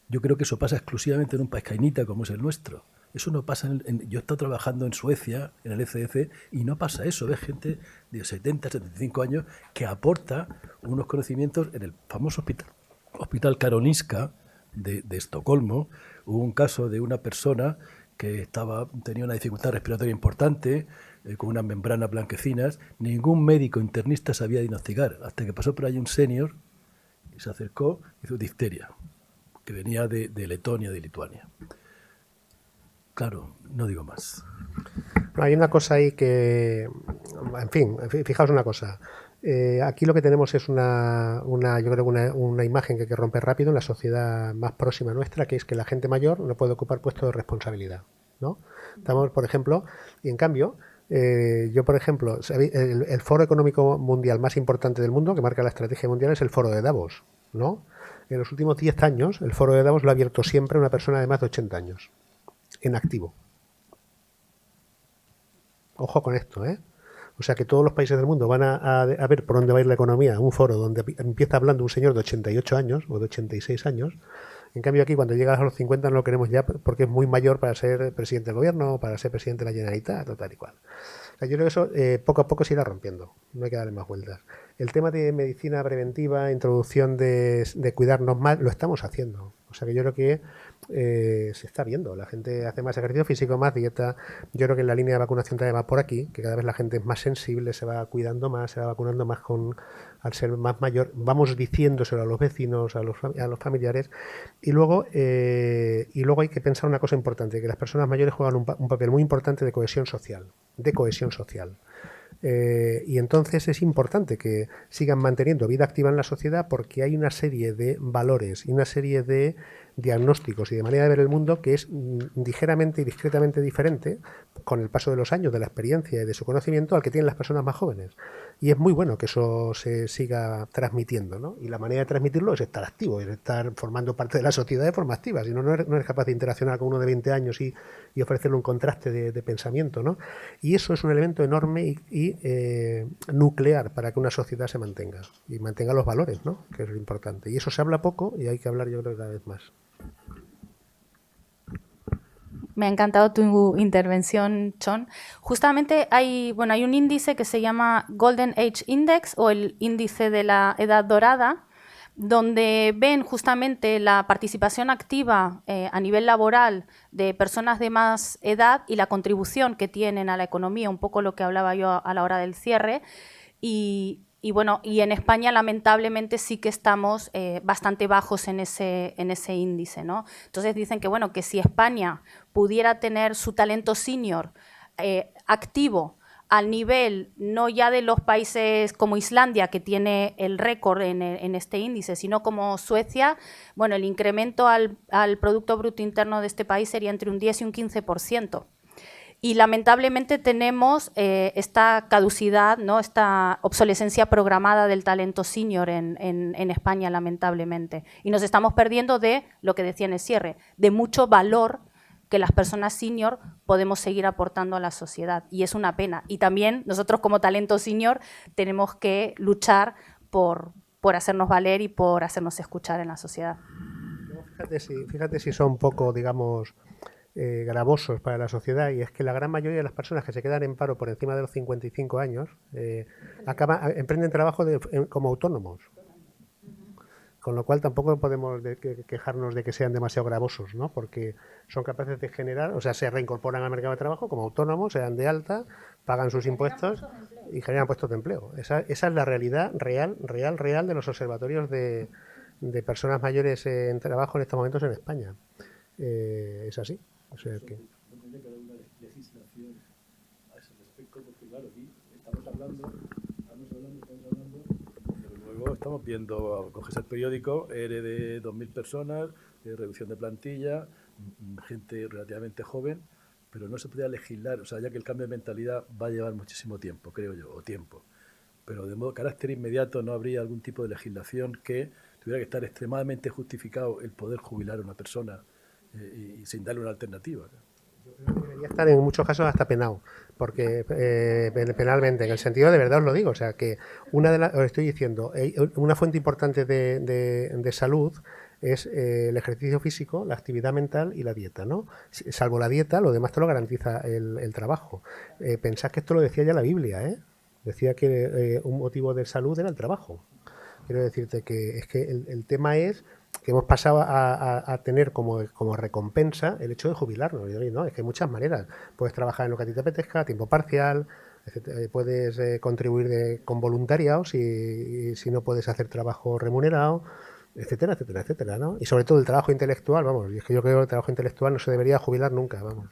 Speaker 9: Yo creo que eso pasa exclusivamente en un país cainita como es el nuestro. Eso no pasa yo he estado trabajando en Suecia, en el ECDC, y no pasa eso. Ves gente de 70, 75 años que aporta unos conocimientos en el famoso hospital Karolinska de Estocolmo. Hubo un caso de una persona que tenía una dificultad respiratoria importante, con unas membranas blanquecinas. Ningún médico internista sabía diagnosticar, hasta que pasó por ahí un senior y se acercó y hizo difteria, que venía de Letonia, de Lituania. Claro, no digo más.
Speaker 6: Hay una cosa ahí que, en fin, fijaos una cosa. Aquí lo que tenemos es yo creo que una imagen que hay que romper rápido en la sociedad más próxima nuestra, que es que la gente mayor no puede ocupar puestos de responsabilidad, ¿no? Estamos, por ejemplo, y en cambio, yo, por ejemplo, el foro económico mundial más importante del mundo, que marca la estrategia mundial, es el foro de Davos, ¿no? En los últimos 10 años, el foro de Davos lo ha abierto siempre una persona de más de 80 años, en activo. Ojo con esto, ¿eh? O sea que todos los países del mundo van a ver por dónde va a ir la economía, un foro donde empieza hablando un señor de 88 años o de 86 años. En cambio aquí cuando llegas a los 50 no lo queremos ya porque es muy mayor para ser presidente del gobierno o para ser presidente de la Generalitat o tal y cual. O sea, yo creo que eso poco a poco se irá rompiendo, no hay que darle más vueltas. El tema de medicina preventiva, introducción de cuidarnos más, lo estamos haciendo. O sea que yo creo que se está viendo. La gente hace más ejercicio físico, más dieta. Yo creo que en la línea de vacunación también va por aquí, que cada vez la gente es más sensible, se va cuidando más, se va vacunando más al ser más mayor. Vamos diciéndoselo a los vecinos, a los familiares. Y luego hay que pensar una cosa importante, que las personas mayores juegan un papel muy importante de cohesión social. Y entonces es importante que sigan manteniendo vida activa en la sociedad porque hay una serie de valores y una serie de diagnósticos y de manera de ver el mundo que es ligeramente y discretamente diferente con el paso de los años, de la experiencia y de su conocimiento al que tienen las personas más jóvenes. Y es muy bueno que eso se siga transmitiendo, ¿no? Y la manera de transmitirlo es estar activo, es estar formando parte de la sociedad de forma activa. Si no eres capaz de interaccionar con uno de 20 años y ofrecerle un contraste de pensamiento, ¿no? Y eso es un elemento enorme y nuclear para que una sociedad se mantenga y mantenga los valores, ¿no? Que es lo importante. Y eso se habla poco y hay que hablar, yo creo, cada vez más.
Speaker 4: Me ha encantado tu intervención, Chon. Justamente hay un índice que se llama Golden Age Index, o el índice de la edad dorada, donde ven justamente la participación activa a nivel laboral de personas de más edad y la contribución que tienen a la economía, un poco lo que hablaba yo a la hora del cierre. Y en España lamentablemente sí que estamos bastante bajos en ese índice, ¿no? Entonces dicen que si España pudiera tener su talento senior activo al nivel no ya de los países como Islandia, que tiene el récord en este índice, sino como Suecia, el incremento al Producto Bruto Interno de este país sería entre un 10 y un 15%. Y lamentablemente tenemos esta caducidad, ¿no? Esta obsolescencia programada del talento senior en España, lamentablemente. Y nos estamos perdiendo de, lo que decía en el cierre, de mucho valor que las personas senior podemos seguir aportando a la sociedad. Y es una pena. Y también nosotros como talento senior tenemos que luchar por hacernos valer y por hacernos escuchar en la sociedad.
Speaker 6: Fíjate si son poco, digamos, gravosos para la sociedad, y es que la gran mayoría de las personas que se quedan en paro por encima de los 55 años emprenden trabajo como autónomos. Con lo cual tampoco podemos quejarnos de que sean demasiado gravosos, ¿no? Porque son capaces de generar, o sea, se reincorporan al mercado de trabajo como autónomos, se dan de alta, pagan sus impuestos y generan puestos de empleo. Esa es la realidad real de los observatorios de personas mayores en trabajo en estos momentos en España. Es así. O sea que...
Speaker 9: Estamos viendo, coges el periódico, ERE de 2.000 personas, reducción de plantilla, gente relativamente joven, pero no se podía legislar, o sea, ya que el cambio de mentalidad va a llevar muchísimo tiempo, creo yo, pero de modo carácter inmediato no habría algún tipo de legislación que tuviera que estar extremadamente justificado el poder jubilar a una persona y sin darle una alternativa.
Speaker 6: Debería estar en muchos casos hasta penado, porque penalmente, en el sentido de verdad os lo digo, o sea que os estoy diciendo, una fuente importante de salud es el ejercicio físico, la actividad mental y la dieta, ¿no? Salvo la dieta, lo demás te lo garantiza el trabajo. Pensad que esto lo decía ya la Biblia, ¿eh? Decía que un motivo de salud era el trabajo. Quiero decirte que es que el tema es que hemos pasado a tener como recompensa el hecho de jubilarnos. Y no, es que hay muchas maneras. Puedes trabajar en lo que a ti te apetezca, a tiempo parcial, puedes contribuir con voluntariado si no puedes hacer trabajo remunerado, etcétera, etcétera, etcétera, ¿no? Y sobre todo el trabajo intelectual, vamos, y es que yo creo que el trabajo intelectual no se debería jubilar nunca, vamos.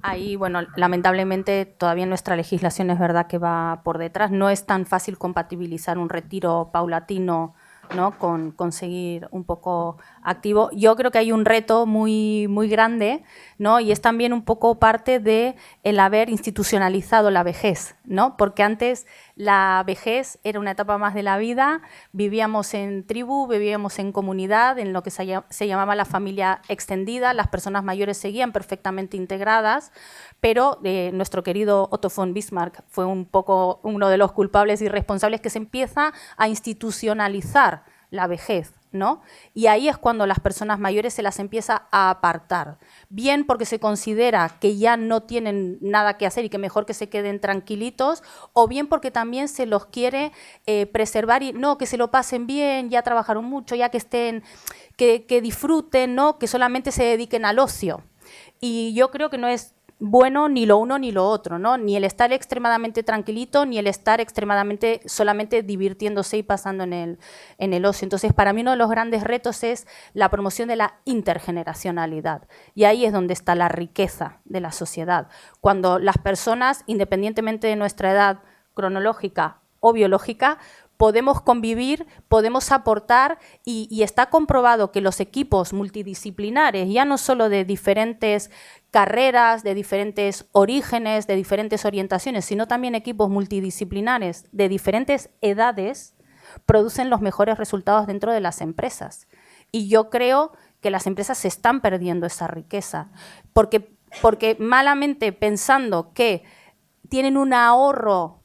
Speaker 4: Ahí, lamentablemente todavía nuestra legislación es verdad que va por detrás. No es tan fácil compatibilizar un retiro paulatino, ¿no? con conseguir un poco activo. Yo creo que hay un reto muy, muy grande, ¿no? Y es también un poco parte de el haber institucionalizado la vejez, ¿no? Porque antes la vejez era una etapa más de la vida, vivíamos en tribu, vivíamos en comunidad, en lo que se llamaba la familia extendida, las personas mayores seguían perfectamente integradas, pero nuestro querido Otto von Bismarck fue un poco uno de los culpables y responsables, que se empieza a institucionalizar la vejez, ¿no? Y ahí es cuando las personas mayores se las empieza a apartar, bien porque se considera que ya no tienen nada que hacer y que mejor que se queden tranquilitos, o bien porque también se los quiere preservar y no, que se lo pasen bien, ya trabajaron mucho, ya que estén, que disfruten, ¿no? Que solamente se dediquen al ocio. Y yo creo que no es bueno ni lo uno ni lo otro, ¿no? Ni el estar extremadamente tranquilito, ni el estar extremadamente solamente divirtiéndose y pasando en el ocio. Entonces, para mí uno de los grandes retos es la promoción de la intergeneracionalidad. Y ahí es donde está la riqueza de la sociedad. Cuando las personas, independientemente de nuestra edad cronológica o biológica, podemos convivir, podemos aportar y está comprobado que los equipos multidisciplinares, ya no solo de diferentes carreras, de diferentes orígenes, de diferentes orientaciones, sino también equipos multidisciplinares de diferentes edades, producen los mejores resultados dentro de las empresas. Y yo creo que las empresas se están perdiendo esa riqueza, porque malamente pensando que tienen un ahorro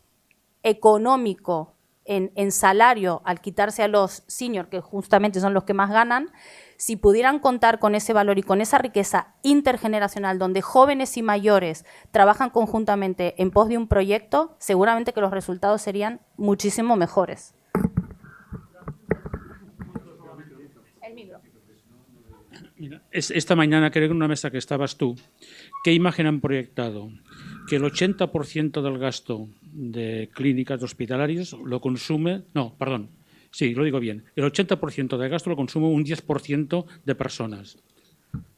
Speaker 4: económico en salario al quitarse a los senior, que justamente son los que más ganan, Si pudieran contar con ese valor y con esa riqueza intergeneracional donde jóvenes y mayores trabajan conjuntamente en pos de un proyecto, seguramente que los resultados serían muchísimo mejores.
Speaker 1: Mira, esta mañana, creo que en una mesa que estabas tú, ¿qué imagen han proyectado? Que el 80% del gasto de clínicas hospitalarias lo consume... No, perdón, sí, lo digo bien. El 80% del gasto lo consume un 10% de personas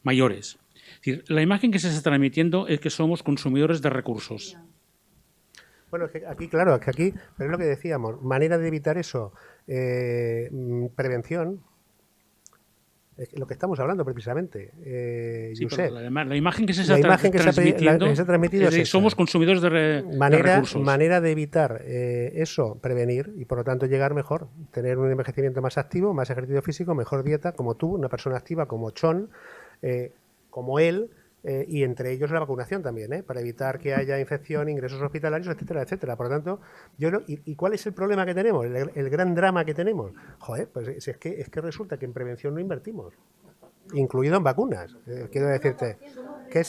Speaker 1: mayores. Es decir, la imagen que se está transmitiendo es que somos consumidores de recursos.
Speaker 6: Bueno, es que aquí, claro, pero es lo que decíamos, manera de evitar eso, prevención. Es lo que estamos hablando precisamente.
Speaker 1: Sí, pero la imagen que se
Speaker 6: está transmitiendo
Speaker 1: es que somos consumidores de recursos.
Speaker 6: Manera de evitar eso, prevenir y por lo tanto llegar mejor, tener un envejecimiento más activo, más ejercicio físico, mejor dieta, como tú, una persona activa como Chon, como él, y entre ellos la vacunación también, para evitar que haya infección, ingresos hospitalarios, etcétera, etcétera. Por lo tanto, ¿y cuál es el problema que tenemos? El gran drama que tenemos. Joder, pues es que resulta que en prevención no invertimos, incluido en vacunas. Quiero decirte que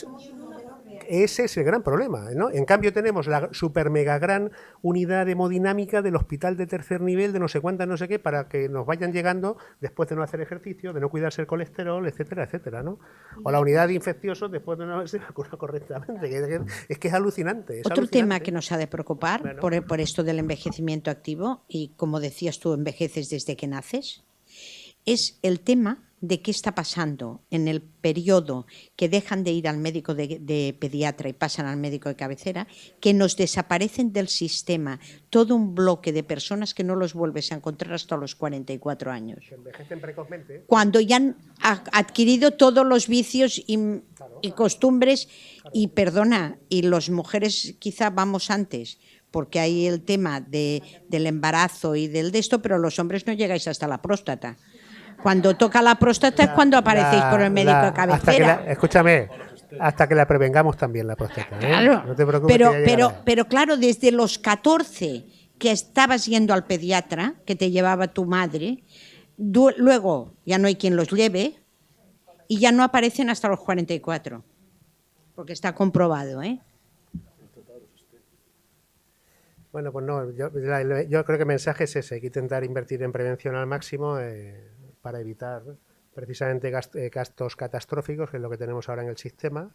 Speaker 6: ese es el gran problema, ¿no? En cambio tenemos la super mega gran unidad hemodinámica del hospital de tercer nivel de no sé cuántas, no sé qué, para que nos vayan llegando después de no hacer ejercicio, de no cuidarse el colesterol, etcétera, etcétera, ¿no? O la unidad de infecciosos después de no haberse vacunado correctamente. Es que es alucinante.
Speaker 13: Otro tema que nos ha de preocupar por esto del envejecimiento activo, y como decías tú, envejeces desde que naces, es el tema de qué está pasando en el periodo que dejan de ir al médico de pediatra y pasan al médico de cabecera, que nos desaparecen del sistema todo un bloque de personas que no los vuelves a encontrar hasta los 44 años.
Speaker 6: Que envejecen precozmente.
Speaker 13: Cuando ya han adquirido todos los vicios y costumbres, y perdona, y las mujeres quizá vamos antes, porque hay el tema del embarazo y del de esto, pero los hombres no llegáis hasta la próstata. Cuando toca la próstata es cuando aparecéis por el médico de cabecera.
Speaker 6: Escúchame, hasta que la prevengamos también la próstata.
Speaker 13: Claro,
Speaker 6: no te preocupes.
Speaker 13: Pero claro, desde los 14 que estabas yendo al pediatra, que te llevaba tu madre, luego ya no hay quien los lleve y ya no aparecen hasta los 44, porque está comprobado, ¿eh?
Speaker 6: Bueno, pues no, yo creo que el mensaje es ese, hay que intentar invertir en prevención al máximo para evitar precisamente gastos catastróficos, que es lo que tenemos ahora en el sistema,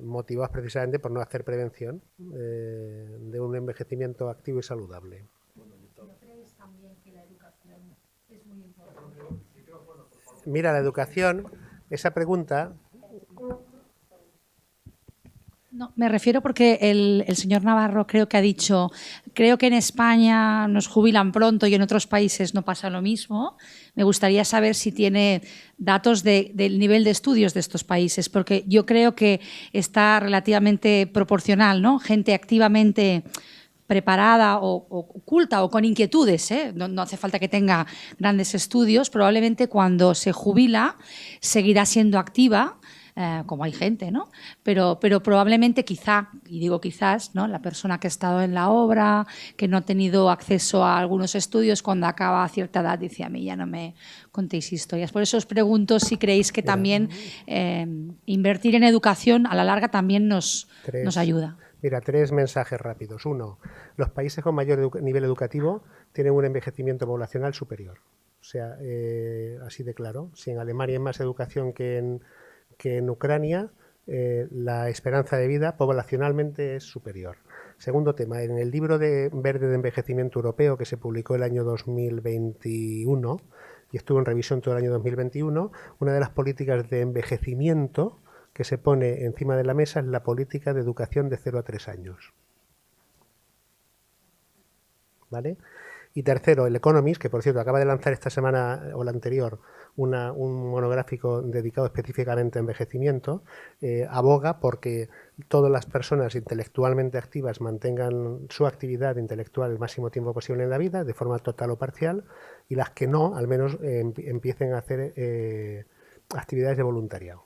Speaker 6: motivados precisamente por no hacer prevención de un envejecimiento activo y saludable.
Speaker 2: ¿No creéis también que la educación es muy importante?
Speaker 6: Mira, la educación, esa pregunta...
Speaker 14: No, me refiero porque el señor Navarro creo que ha dicho, creo que en España nos jubilan pronto y en otros países no pasa lo mismo. Me gustaría saber si tiene datos del nivel de estudios de estos países, porque yo creo que está relativamente proporcional, ¿no? Gente activamente preparada o culta o con inquietudes, ¿eh? No hace falta que tenga grandes estudios, probablemente cuando se jubila seguirá siendo activa, como hay gente, ¿no? Pero probablemente quizá, y digo quizás, ¿no? La persona que ha estado en la obra, que no ha tenido acceso a algunos estudios, cuando acaba a cierta edad dice, a mí ya no me contéis historias. Por eso os pregunto si creéis que también invertir en educación a la larga también nos ayuda.
Speaker 6: Mira, 3 mensajes rápidos. 1, los países con mayor nivel educativo tienen un envejecimiento poblacional superior. O sea, así de claro. Si en Alemania hay más educación que en Ucrania, la esperanza de vida poblacionalmente es superior. Segundo tema, en el libro verde de envejecimiento europeo que se publicó el año 2021 y estuvo en revisión todo el año 2021, una de las políticas de envejecimiento que se pone encima de la mesa es la política de educación de 0 a 3 años. ¿Vale? Y tercero, el Economist, que por cierto acaba de lanzar esta semana o la anterior un monográfico dedicado específicamente a envejecimiento, aboga porque todas las personas intelectualmente activas mantengan su actividad intelectual el máximo tiempo posible en la vida, de forma total o parcial, y las que no, al menos empiecen a hacer actividades de voluntariado.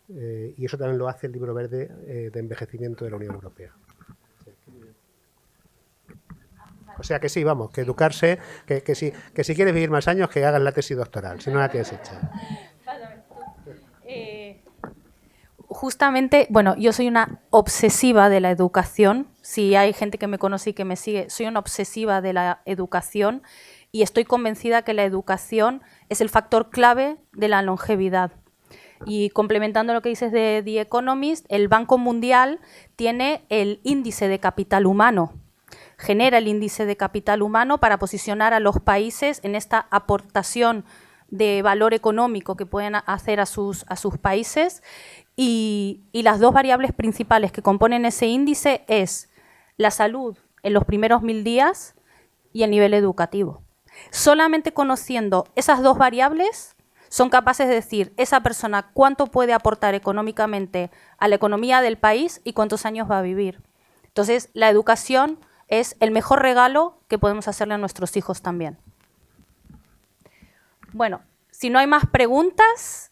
Speaker 6: Y eso también lo hace el libro verde de envejecimiento de la Unión Europea. O sea que sí, vamos, que educarse, que si quieres vivir más años, que hagas la tesis doctoral, si no la tienes hecha.
Speaker 4: Justamente, bueno, yo soy una obsesiva de la educación. Si hay gente que me conoce y que me sigue, soy una obsesiva de la educación y estoy convencida que la educación es el factor clave de la longevidad. Y complementando lo que dices de The Economist, el Banco Mundial tiene el índice de capital humano, genera el índice de capital humano para posicionar a los países en esta aportación de valor económico que pueden hacer a sus países. Y las dos variables principales que componen ese índice es la salud en los primeros 1000 días y el nivel educativo. Solamente conociendo esas dos variables son capaces de decir esa persona cuánto puede aportar económicamente a la economía del país y cuántos años va a vivir. Entonces, la educación es el mejor regalo que podemos hacerle a nuestros hijos también. Bueno, si no hay más preguntas,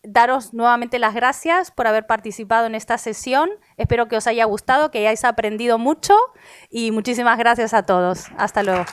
Speaker 4: daros nuevamente las gracias por haber participado en esta sesión. Espero que os haya gustado, que hayáis aprendido mucho y muchísimas gracias a todos. Hasta luego.